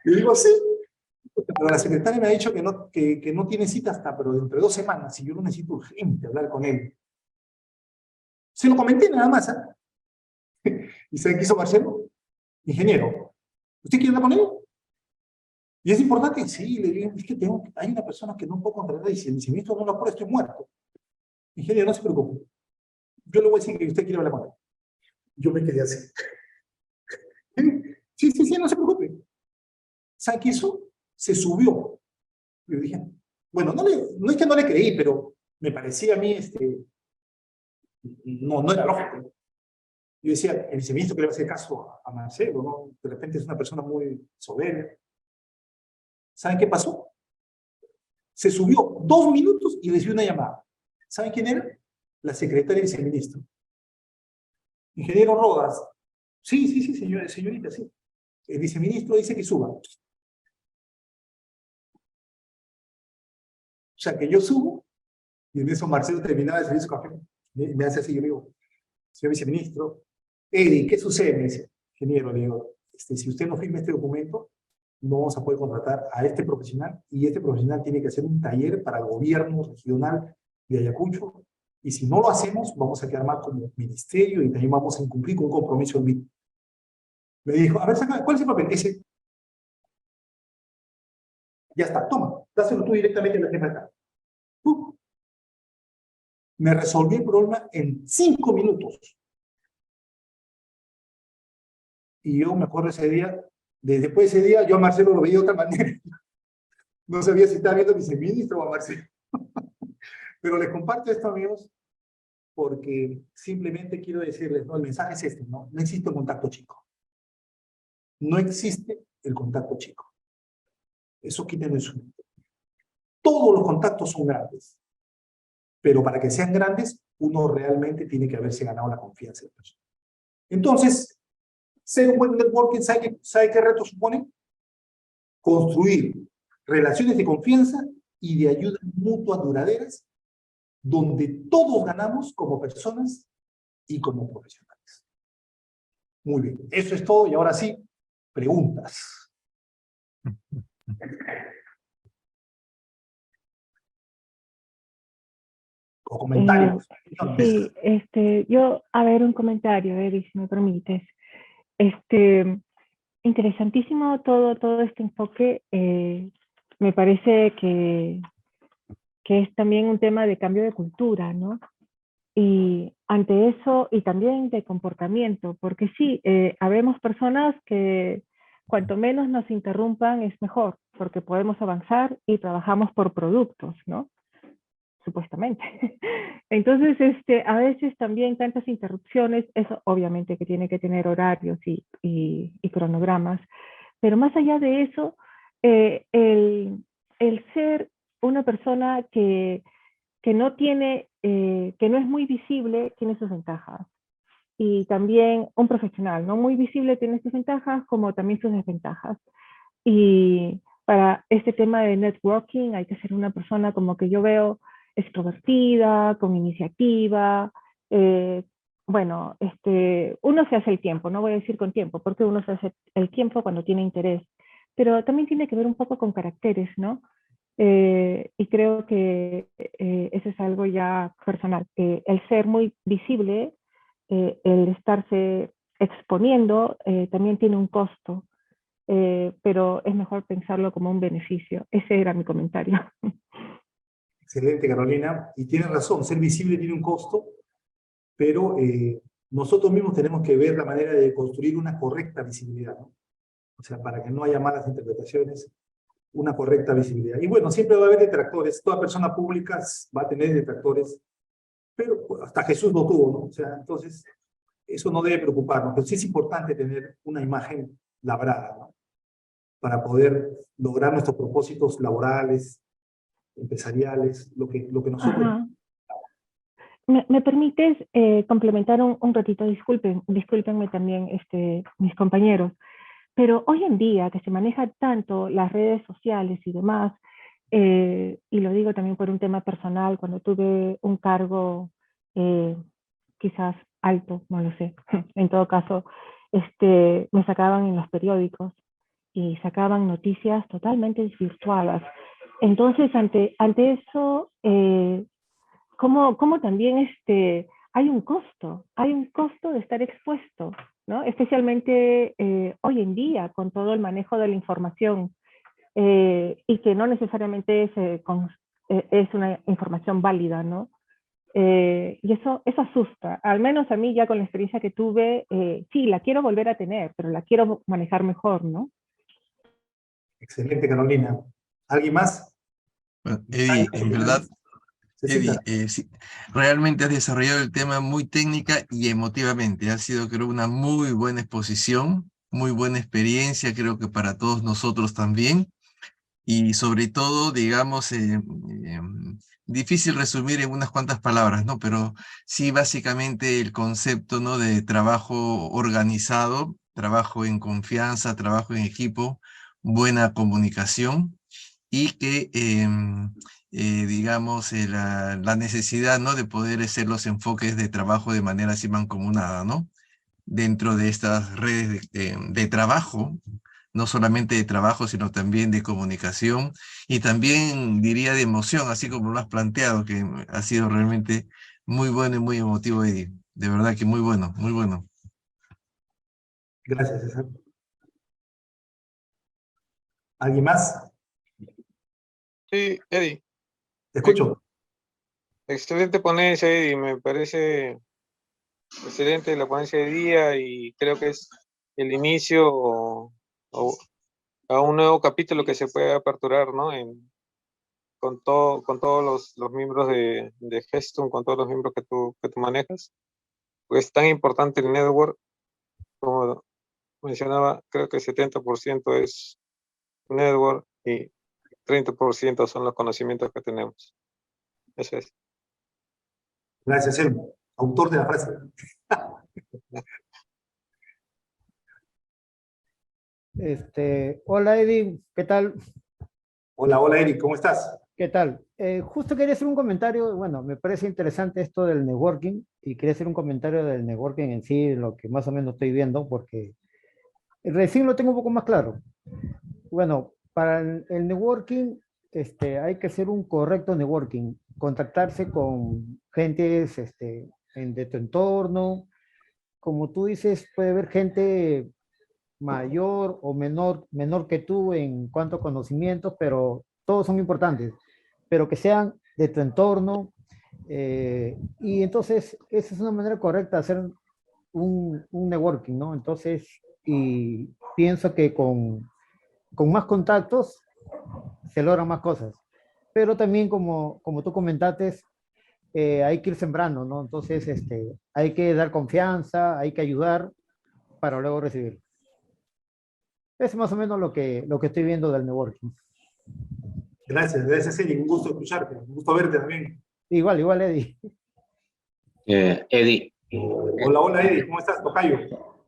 Le digo, sí. Pero la secretaria me ha dicho que no tiene cita hasta, pero dentro de 2 semanas, y yo no necesito urgente hablar con él. Se lo comenté nada más, ¿ah? ¿Y sabe qué hizo Marcelo? Ingeniero, ¿usted quiere hablar con él? ¿Y es importante? Sí, le digo, es que hay una persona que no puedo contratar y si el viceministro no lo apura, estoy muerto. Ingeniero, no se preocupe. Yo le voy a decir que usted quiere hablar con él. Yo me quedé así. Sí, no se preocupe. ¿Sabe qué hizo? Se subió. Y yo dije, bueno, no es que no le creí, pero me parecía a mí, no era lógico. Yo decía, el viceministro que le va a hacer caso a Marcelo, ¿no? De repente es una persona muy soberbia. ¿Saben qué pasó? Se subió 2 minutos y recibió una llamada. ¿Saben quién era? La secretaria del viceministro. Ingeniero Rodas. Sí, señorita, sí. El viceministro dice que suba. O sea, que yo subo, y en eso Marcelo terminaba de servir su café. Me hace así, yo digo, señor viceministro, Eddie, ¿qué sucede? Me dice, ingeniero, le digo, si usted no firma este documento, no vamos a poder contratar a este profesional, y este profesional tiene que hacer un taller para el gobierno regional de Ayacucho, y si no lo hacemos, vamos a quedar mal como ministerio, y también vamos a incumplir con un compromiso del MIT. Me dijo, a ver, ¿cuál es el papel? Ese. Ya está, toma, dáselo tú directamente a la jefa de acá. Me resolví el problema en 5 minutos. Y yo me acuerdo ese día, después de ese día, yo a Marcelo lo veía de otra manera. No sabía si estaba viendo a mi viceministro o a Marcelo. Pero les comparto esto, amigos, porque simplemente quiero decirles, ¿no? El mensaje es este, ¿no? No existe el contacto chico. No existe el contacto chico. Eso quítenlo en su mente. Todos los contactos son grandes. Pero para que sean grandes, uno realmente tiene que haberse ganado la confianza de la persona. Entonces, ser un buen networking, ¿sabe qué reto supone? Construir relaciones de confianza y de ayuda mutua duraderas, donde todos ganamos como personas y como profesionales. Muy bien, eso es todo y ahora sí, preguntas. O comentarios. Sí, yo, a ver, un comentario, Eddie, si me permites. Interesantísimo todo este enfoque. Me parece que es también un tema de cambio de cultura, ¿no? Y ante eso, y también de comportamiento, porque sí, habemos personas que cuanto menos nos interrumpan es mejor, porque podemos avanzar y trabajamos por productos, ¿no? Supuestamente. Entonces, a veces también tantas interrupciones, eso obviamente que tiene que tener horarios y cronogramas, pero más allá de eso, el ser una persona que no tiene, que no es muy visible, tiene sus ventajas. Y también un profesional, no muy visible, tiene sus ventajas, como también sus desventajas. Y para este tema de networking hay que ser una persona como que yo veo extrovertida, con iniciativa. Bueno, uno se hace el tiempo, no voy a decir con tiempo, porque uno se hace el tiempo cuando tiene interés, pero también tiene que ver un poco con caracteres, ¿no? Y creo que eso es algo ya personal. El ser muy visible, el estarse exponiendo, también tiene un costo, pero es mejor pensarlo como un beneficio. Ese era mi comentario. Excelente, Carolina. Y tienes razón, ser visible tiene un costo, pero nosotros mismos tenemos que ver la manera de construir una correcta visibilidad, ¿no? O sea, para que no haya malas interpretaciones, una correcta visibilidad. Y bueno, siempre va a haber detractores, toda persona pública va a tener detractores, pero hasta Jesús no tuvo, ¿no? O sea, entonces, eso no debe preocuparnos, pero sí es importante tener una imagen labrada, ¿no? Para poder lograr nuestros propósitos laborales, empresariales, lo que nosotros... Ajá. ¿Me permites complementar un ratito? Discúlpenme también mis compañeros, pero hoy en día que se maneja tanto las redes sociales y demás, y lo digo también por un tema personal, cuando tuve un cargo quizás alto, no lo sé, en todo caso, me sacaban en los periódicos y sacaban noticias totalmente desvirtuadas. Entonces, ante eso, ¿cómo también hay un costo de estar expuesto, ¿no? Especialmente hoy en día, con todo el manejo de la información, y que no necesariamente es una información válida, ¿no? Y eso asusta, al menos a mí ya con la experiencia que tuve, sí, la quiero volver a tener, pero la quiero manejar mejor, ¿no? Excelente, Carolina. ¿Alguien más? Bueno, Eddie, en verdad, Eddie, sí, realmente has desarrollado el tema muy técnica y emotivamente. Ha sido, creo, una muy buena exposición, muy buena experiencia, creo que para todos nosotros también. Y sobre todo, digamos, difícil resumir en unas cuantas palabras, ¿no? Pero sí, básicamente el concepto, ¿no? De trabajo organizado, trabajo en confianza, trabajo en equipo, buena comunicación y que, digamos, la necesidad, ¿no? De poder hacer los enfoques de trabajo de manera así mancomunada, ¿no? Dentro de estas redes de trabajo, no solamente de trabajo, sino también de comunicación y también, diría, de emoción, así como lo has planteado, que ha sido realmente muy bueno y muy emotivo, Eddie. De verdad que muy bueno, muy bueno. Gracias, César. ¿Alguien más? Sí, Eddie. Te escucho. Excelente ponencia, Eddie. Me parece excelente la ponencia de día y creo que es el inicio a un nuevo capítulo que se puede aperturar, ¿no? Con todos los miembros de Gestum, con todos los miembros que tú manejas. Pues es tan importante el network, como mencionaba, creo que 70% es network y 30% son los conocimientos que tenemos. Eso es. Gracias, Elmo. Autor de la frase. Hola Eddie, ¿qué tal? Hola, Eric, ¿cómo estás? ¿Qué tal? Justo quería hacer un comentario, bueno, me parece interesante esto del networking y quería hacer un comentario del networking en sí, lo que más o menos estoy viendo, porque recién lo tengo un poco más claro. Bueno, para el networking hay que hacer un correcto networking, contactarse con gentes de tu entorno. Como tú dices, puede haber gente mayor o menor que tú en cuanto a conocimientos, pero todos son importantes, pero que sean de tu entorno. Y entonces, esa es una manera correcta de hacer un networking, ¿no? Entonces, y pienso que con más contactos se logran más cosas. Pero también, como tú comentaste, hay que ir sembrando, ¿no? Entonces, hay que dar confianza, hay que ayudar para luego recibir. Es más o menos lo que estoy viendo del networking. Gracias, Eric. Un gusto escucharte. Un gusto verte también. Igual, Eddie. Eddie. Hola, Eddie. ¿Cómo estás, Tocayo?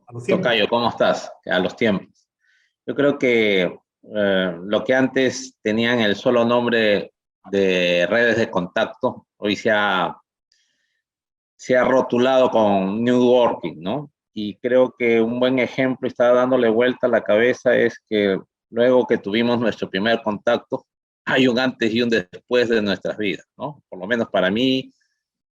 A los tiempos. Tocayo, ¿cómo estás? A los tiempos. Yo creo que lo que antes tenían el solo nombre de redes de contacto, hoy se ha rotulado con networking, ¿no? Y creo que un buen ejemplo, y estaba dándole vuelta a la cabeza, es que luego que tuvimos nuestro primer contacto, hay un antes y un después de nuestras vidas, ¿no? Por lo menos para mí,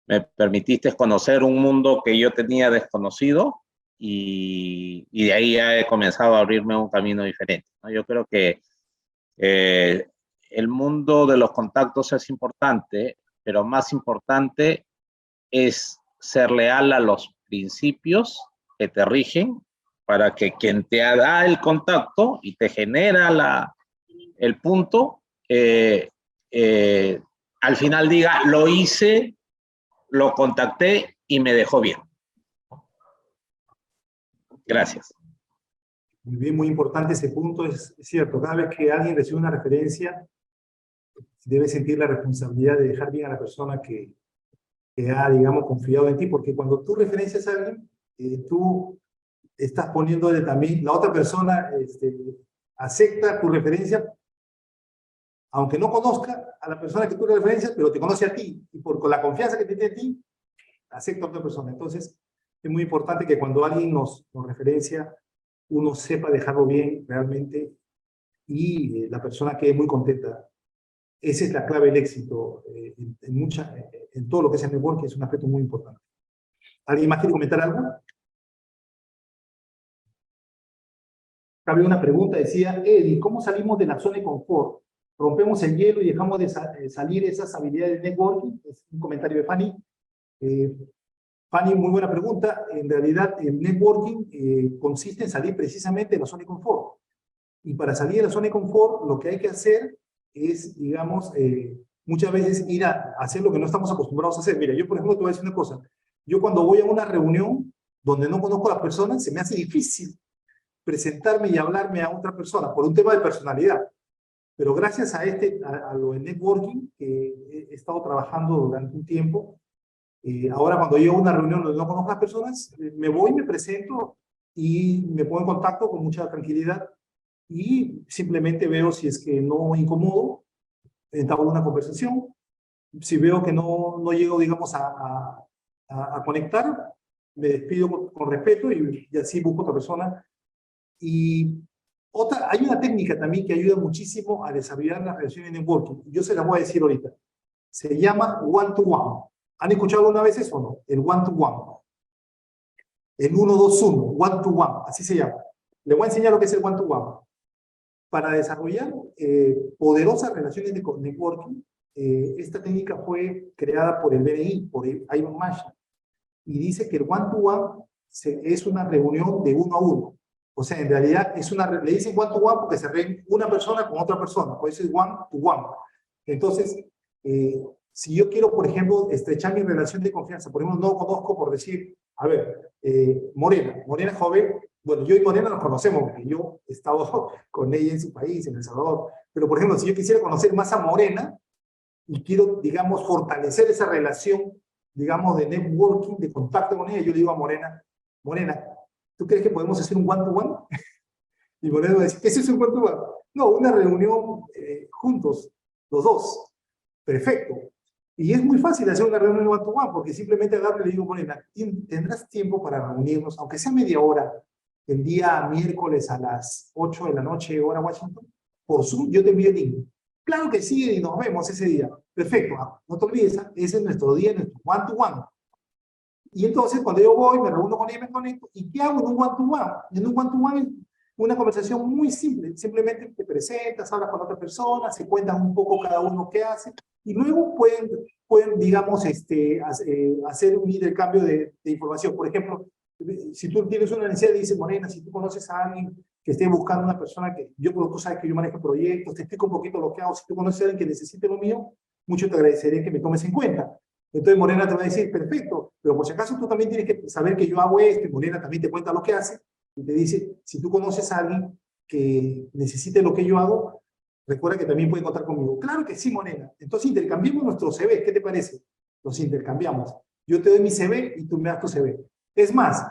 me permitiste conocer un mundo que yo tenía desconocido y de ahí ya he comenzado a abrirme un camino diferente, ¿no? Yo creo que el mundo de los contactos es importante, pero más importante es ser leal a los principios que te rigen para que quien te da el contacto y te genera el punto, al final diga, lo hice, lo contacté y me dejó bien. Gracias. Muy bien, muy importante ese punto. Es cierto, cada vez que alguien recibe una referencia, debe sentir la responsabilidad de dejar bien a la persona que que ha, digamos, confiado en ti, porque cuando tú referencias a alguien, tú estás poniéndole también, la otra persona acepta tu referencia, aunque no conozca a la persona que tú le referencias, pero te conoce a ti, y con la confianza que tiene en ti, acepta a otra persona. Entonces, es muy importante que cuando alguien nos referencia, uno sepa dejarlo bien realmente, y la persona quede muy contenta. Esa es la clave del éxito en todo lo que es el networking, es un aspecto muy importante. ¿Alguien más quiere comentar algo? Había una pregunta, decía, Eddie, ¿cómo salimos de la zona de confort? ¿Rompemos el hielo y dejamos de salir esas habilidades de networking? Es un comentario de Fanny. Fanny, muy buena pregunta. En realidad, el networking consiste en salir precisamente de la zona de confort. Y para salir de la zona de confort, lo que hay que hacer es, digamos, muchas veces ir a hacer lo que no estamos acostumbrados a hacer. Mira, yo por ejemplo te voy a decir una cosa. Yo cuando voy a una reunión donde no conozco a la persona, se me hace difícil presentarme y hablarme a otra persona por un tema de personalidad. Pero gracias a lo de networking, que he estado trabajando durante un tiempo, ahora cuando llego a una reunión donde no conozco a las personas, me voy, me presento y me pongo en contacto con mucha tranquilidad y simplemente veo si es que no incomodo, entablo una conversación. Si veo que no llego, digamos, a conectar, me despido con respeto y así busco otra persona. Y hay una técnica también que ayuda muchísimo a desarrollar las relaciones de networking. Yo se las voy a decir ahorita. Se llama one-to-one. ¿Han escuchado alguna vez eso o no? El one-to-one. El 1-2-1, one-to-one, así se llama. Le voy a enseñar lo que es el one-to-one. Para desarrollar poderosas relaciones de networking, esta técnica fue creada por el BNI, por Ivan Masha, y dice que el one-to-one es una reunión de 1 a 1. O sea, en realidad le dicen one-to-one porque se reúne una persona con otra persona, por eso es one-to-one. Entonces, si yo quiero, por ejemplo, estrechar mi relación de confianza, por ejemplo, no conozco, por decir, a ver, Morena joven, bueno, yo y Morena nos conocemos, porque yo he estado con ella en su país, en El Salvador, pero por ejemplo, si yo quisiera conocer más a Morena, y quiero, digamos, fortalecer esa relación, digamos, de networking, de contacto con ella, yo le digo a Morena, ¿tú crees que podemos hacer un one-to-one? Y Morena va a decir, ¿qué es un one-to-one? No, una reunión juntos, los dos. Perfecto. Y es muy fácil hacer una reunión one-to-one, porque simplemente agarro y le digo, Morena, ¿tendrás tiempo para reunirnos, aunque sea media hora, el día miércoles a las 8 de la noche, hora Washington? Por Zoom, yo te envío el link. Claro que sí, y nos vemos ese día. Perfecto, no te olvides, ese es nuestro día, nuestro one-to-one. Y entonces, cuando yo voy, me reúno con ella, me conecto, ¿y qué hago en un one-to-one? En un one-to-one es una conversación muy simple, simplemente te presentas, hablas con otra persona, se cuentan un poco cada uno qué hace, y luego pueden digamos, hacer un intercambio de información. Por ejemplo, si tú tienes una necesidad, dice Morena, si tú conoces a alguien que esté buscando una persona tú sabes que yo manejo proyectos, te explico un poquito lo que hago, si tú conoces a alguien que necesite lo mío, mucho te agradecería que me tomes en cuenta. Entonces Morena te va a decir, perfecto, pero por si acaso tú también tienes que saber que yo hago esto, y Morena también te cuenta lo que hace, y te dice, si tú conoces a alguien que necesite lo que yo hago, recuerda que también puede contar conmigo. Claro que sí, Morena. Entonces intercambiemos nuestro CV, ¿qué te parece? Los intercambiamos. Yo te doy mi CV y tú me das tu CV. Es más,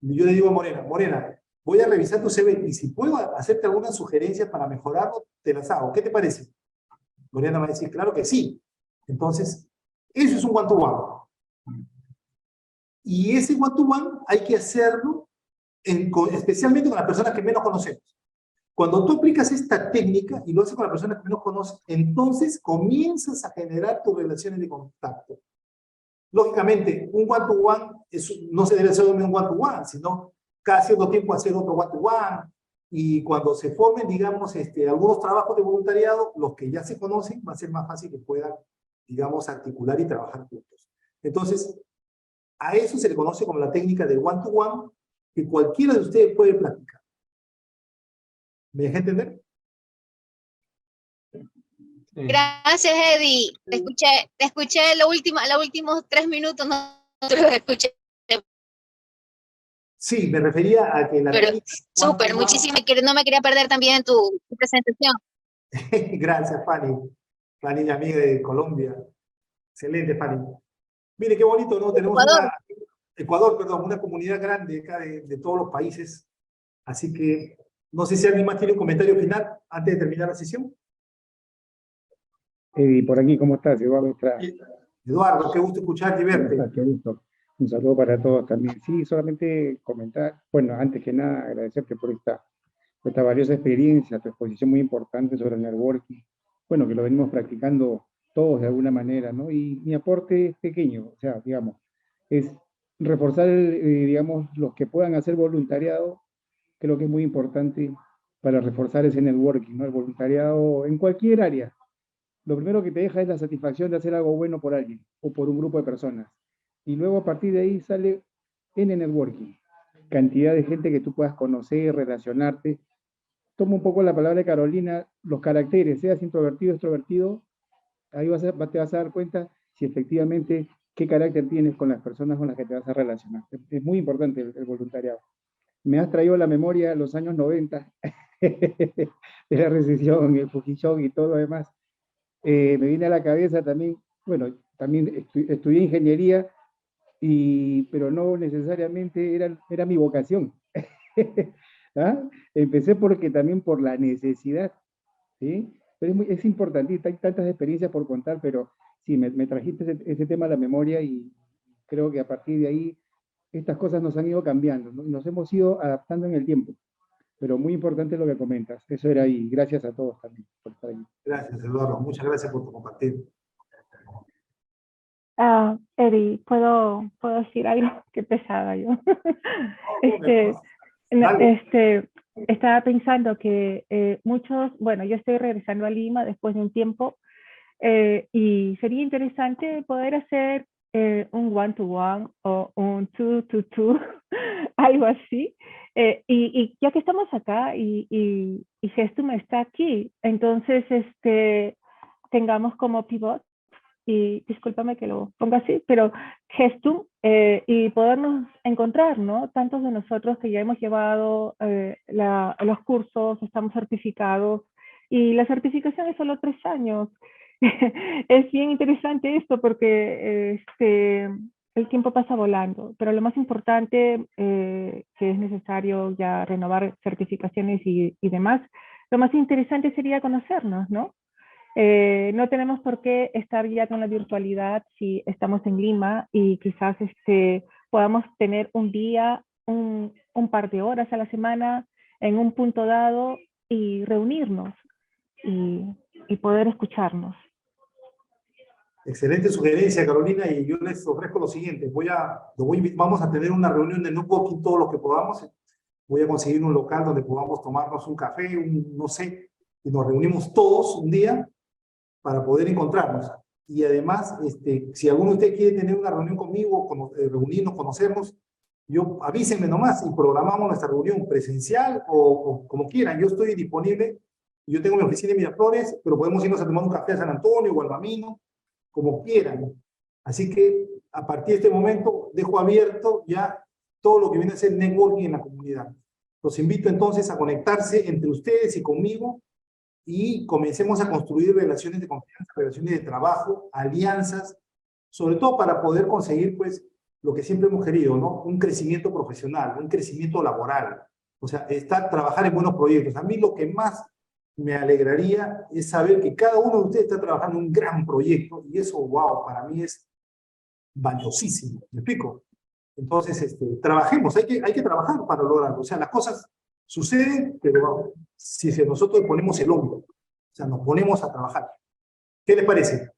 yo le digo a Morena, voy a revisar tu CV y si puedo hacerte algunas sugerencias para mejorarlo, te las hago. ¿Qué te parece? Morena va a decir, claro que sí. Entonces, eso es un one-to-one. Y ese one-to-one hay que hacerlo especialmente con las personas que menos conocemos. Cuando tú aplicas esta técnica y lo haces con las personas que menos conoces, entonces comienzas a generar tus relaciones de contacto. Lógicamente, un one-to-one no se debe hacer un one-to-one, sino cada cierto tiempo hacer otro one-to-one. Y cuando se formen, digamos, algunos trabajos de voluntariado, los que ya se conocen, va a ser más fácil que puedan, digamos, articular y trabajar juntos. Entonces, a eso se le conoce como la técnica del one-to-one, que cualquiera de ustedes puede practicar. ¿Me dejé entender? Gracias, Eddie. Te escuché los últimos 3 minutos, no te los escuché. Sí, me refería a que la Pero técnica... súper, muchísimo. No me quería perder también tu presentación. Gracias, Fanny. Fanny, amiga de Colombia. Excelente, Fanny. Mire qué bonito, ¿no? Tenemos Ecuador. Ecuador, perdón, una comunidad grande acá de todos los países. Así que no sé si alguien más tiene un comentario final antes de terminar la sesión. Eddie, por aquí, ¿cómo estás? Eduardo Estrada. Eduardo, qué gusto escucharte y verte. Qué gusto. Un saludo para todos también. Sí, solamente comentar, bueno, antes que nada, agradecerte por esta valiosa experiencia, tu exposición muy importante sobre el networking. Bueno, que lo venimos practicando todos de alguna manera, ¿no? Y mi aporte es pequeño, o sea, digamos, es reforzar, digamos, los que puedan hacer voluntariado, creo que es muy importante para reforzar ese networking, ¿no? El voluntariado en cualquier área. Lo primero que te deja es la satisfacción de hacer algo bueno por alguien o por un grupo de personas. Y luego a partir de ahí sale en networking. Cantidad de gente que tú puedas conocer, relacionarte. Toma un poco la palabra de Carolina, los caracteres, seas introvertido, extrovertido, ahí te vas a dar cuenta si efectivamente qué carácter tienes con las personas con las que te vas a relacionar. Es muy importante el voluntariado. Me has traído a la memoria los años 90, de la recesión, el Fujishok y todo lo demás. Me viene a la cabeza también, bueno, también estudié ingeniería, pero no necesariamente era mi vocación. ¿Ah? Empecé también por la necesidad, ¿sí? Pero es importante, hay tantas experiencias por contar, pero sí, me trajiste ese tema a la memoria y creo que a partir de ahí estas cosas nos han ido cambiando, ¿no? Nos hemos ido adaptando en el tiempo, pero muy importante lo que comentas, eso era ahí, gracias a todos también por estar aquí. Gracias, Eduardo, muchas gracias por tu compartir. Eddie, ¿puedo decir algo? Qué pesada yo. Estaba pensando que muchos, bueno, yo estoy regresando a Lima después de un tiempo y sería interesante poder hacer un one-to-one o un two-to-two, algo así. Y ya que estamos acá y Gestum está aquí, entonces tengamos como pivot, y discúlpame que lo ponga así, pero Gestum y podernos encontrar, ¿no? Tantos de nosotros que ya hemos llevado los cursos, estamos certificados y la certificación es solo 3 años. Es bien interesante esto porque el tiempo pasa volando, pero lo más importante que es necesario ya renovar certificaciones y demás, lo más interesante sería conocernos, ¿no? No tenemos por qué estar ya con la virtualidad si estamos en Lima y quizás podamos tener un día, un par de horas a la semana en un punto dado y reunirnos y poder escucharnos. Excelente sugerencia, Carolina, y yo les ofrezco lo siguiente. Vamos a tener una reunión de networking todos los que podamos. Voy a conseguir un local donde podamos tomarnos un café, no sé, y nos reunimos todos un día para poder encontrarnos. Y además, si alguno de ustedes quiere tener una reunión conmigo, reunirnos, conocernos, avísenme nomás y programamos nuestra reunión presencial o como quieran. Yo estoy disponible. Yo tengo mi oficina en Miraflores, pero podemos irnos a tomar un café a San Antonio o al Bamino, como quieran. Así que a partir de este momento dejo abierto ya todo lo que viene a ser networking en la comunidad. Los invito entonces a conectarse entre ustedes y conmigo y comencemos a construir relaciones de confianza, relaciones de trabajo, alianzas, sobre todo para poder conseguir pues lo que siempre hemos querido, ¿no? Un crecimiento profesional, un crecimiento laboral, o sea, trabajar en buenos proyectos. A mí lo que más me alegraría es saber que cada uno de ustedes está trabajando en un gran proyecto y eso, wow, para mí es valiosísimo. ¿Me explico? Entonces, trabajemos, hay que trabajar para lograrlo. O sea, las cosas suceden, pero si nosotros ponemos el hombro, o sea, nos ponemos a trabajar. ¿Qué les parece?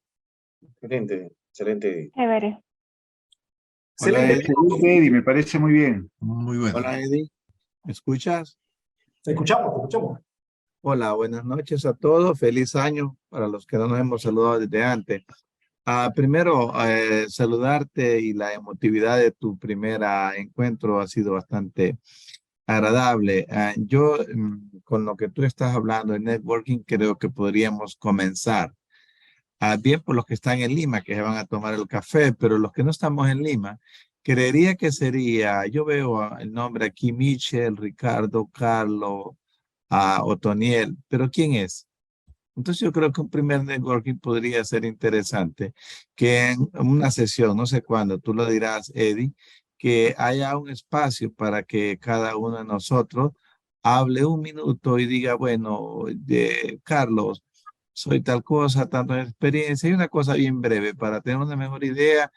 Excelente, excelente. Chévere. Hola, Eddie, me parece muy bien. Muy bueno. Hola, Eddie. ¿Me escuchas? Te escuchamos. Hola, buenas noches a todos. Feliz año para los que no nos hemos saludado desde antes. Primero, saludarte y la emotividad de tu primer encuentro ha sido bastante agradable. Yo, con lo que tú estás hablando de networking, creo que podríamos comenzar. Bien por los que están en Lima, que se van a tomar el café, pero los que no estamos en Lima, creería que sería, yo veo el nombre aquí, Michel, Ricardo, Carlos, Otoniel, pero ¿quién es? Entonces yo creo que un primer networking podría ser interesante, que en una sesión, no sé cuándo, tú lo dirás, Eddie, que haya un espacio para que cada uno de nosotros hable un minuto y diga, bueno, Carlos, soy tal cosa, tanta experiencia, y una cosa bien breve para tener una mejor idea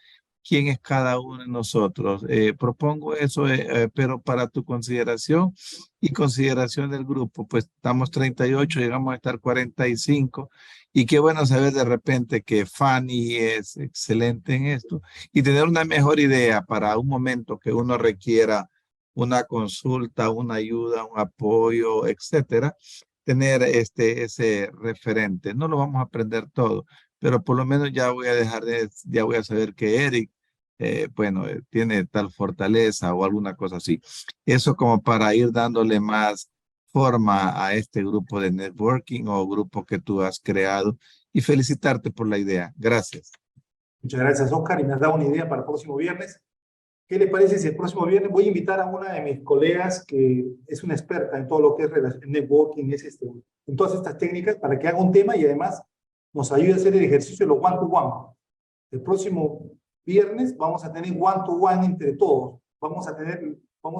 quién es cada uno de nosotros. Propongo eso, pero para tu consideración y consideración del grupo, pues estamos 38, llegamos a estar 45, y qué bueno saber de repente que Fanny es excelente en esto, y tener una mejor idea para un momento que uno requiera una consulta, una ayuda, un apoyo, etcétera, tener ese referente. No lo vamos a aprender todo, pero por lo menos ya voy a saber que Eric, tiene tal fortaleza o alguna cosa así. Eso como para ir dándole más forma a este grupo de networking o grupo que tú has creado, y felicitarte por la idea. Gracias. Muchas gracias, Oscar, y me has dado una idea para el próximo viernes. ¿Qué le parece si el próximo viernes voy a invitar a una de mis colegas que es una experta en todo lo que es networking, en todas estas técnicas, para que haga un tema y además nos ayude a hacer el ejercicio de los one-to-one? El próximo viernes vamos a tener one-to-one entre todos. Vamos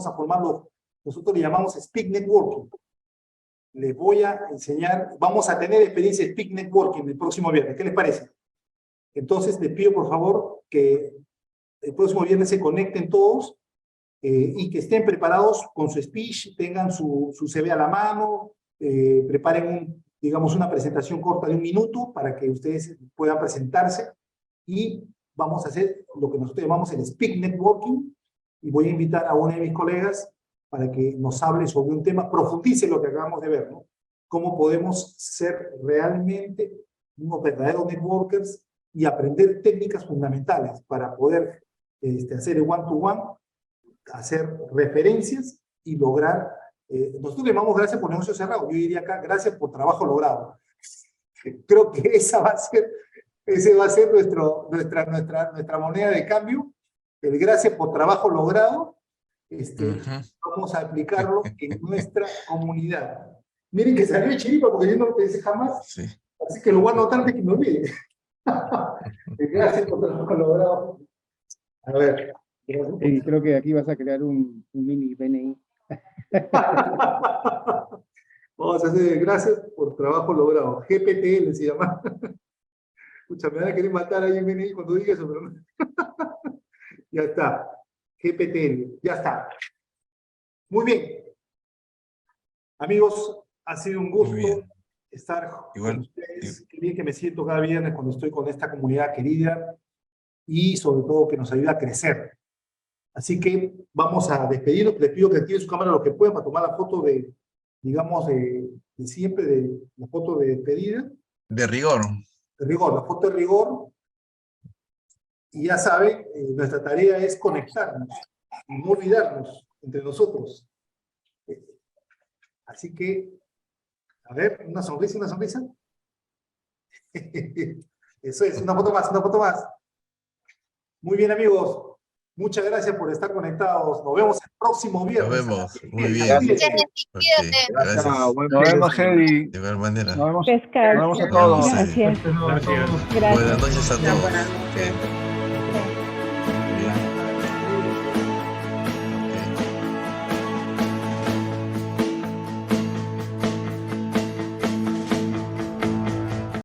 a formarlo, nosotros le llamamos Speak Networking. Les voy a enseñar, vamos a tener experiencia de Speak Networking el próximo viernes. ¿Qué les parece? Entonces les pido por favor que el próximo viernes se conecten todos y que estén preparados con su speech, tengan su CV a la mano, preparen digamos una presentación corta de 1 minuto para que ustedes puedan presentarse, y vamos a hacer lo que nosotros llamamos el Speak Networking, y voy a invitar a una de mis colegas para que nos hable sobre un tema, profundice lo que acabamos de ver, ¿no? Cómo podemos ser realmente unos verdaderos networkers y aprender técnicas fundamentales para poder hacer el one-to-one, hacer referencias y lograr, nosotros le llamamos gracias por negocio cerrado, yo diría acá gracias por trabajo logrado. Creo que ese va a ser nuestra moneda de cambio, el gracias por trabajo logrado. Vamos a aplicarlo en nuestra comunidad. Miren que salió de chiripa porque yo no lo pensé jamás, sí. Así que lo voy a anotar antes que me olvide. Gracias por trabajo logrado. A ver. Y creo que aquí vas a crear un mini BNI. Vamos a hacer gracias por trabajo logrado. GPTL se llama. Escucha, me van a querer matar ahí en BNI cuando diga eso, pero no. Ya está. GPTL, ya está. Muy bien. Amigos, ha sido un gusto estar con ustedes. Qué bien que me siento cada viernes cuando estoy con esta comunidad querida y sobre todo que nos ayuda a crecer. Así que vamos a despedirnos. Les pido que activen su cámara lo que puedan para tomar la foto de siempre, de la foto de despedida. De rigor. De rigor, la foto de rigor. Y ya saben, nuestra tarea es conectarnos y no olvidarnos entre nosotros. Así que, a ver, una sonrisa, una sonrisa. Eso es, una foto más, una foto más. Muy bien, amigos. Muchas gracias por estar conectados. Nos vemos el próximo viernes. Nos vemos. Muy bien. Gracias. Gracias. Nos vemos, Heidi. De igual manera. Nos vemos Pescar. a todos. Gracias. Buenas noches a todos.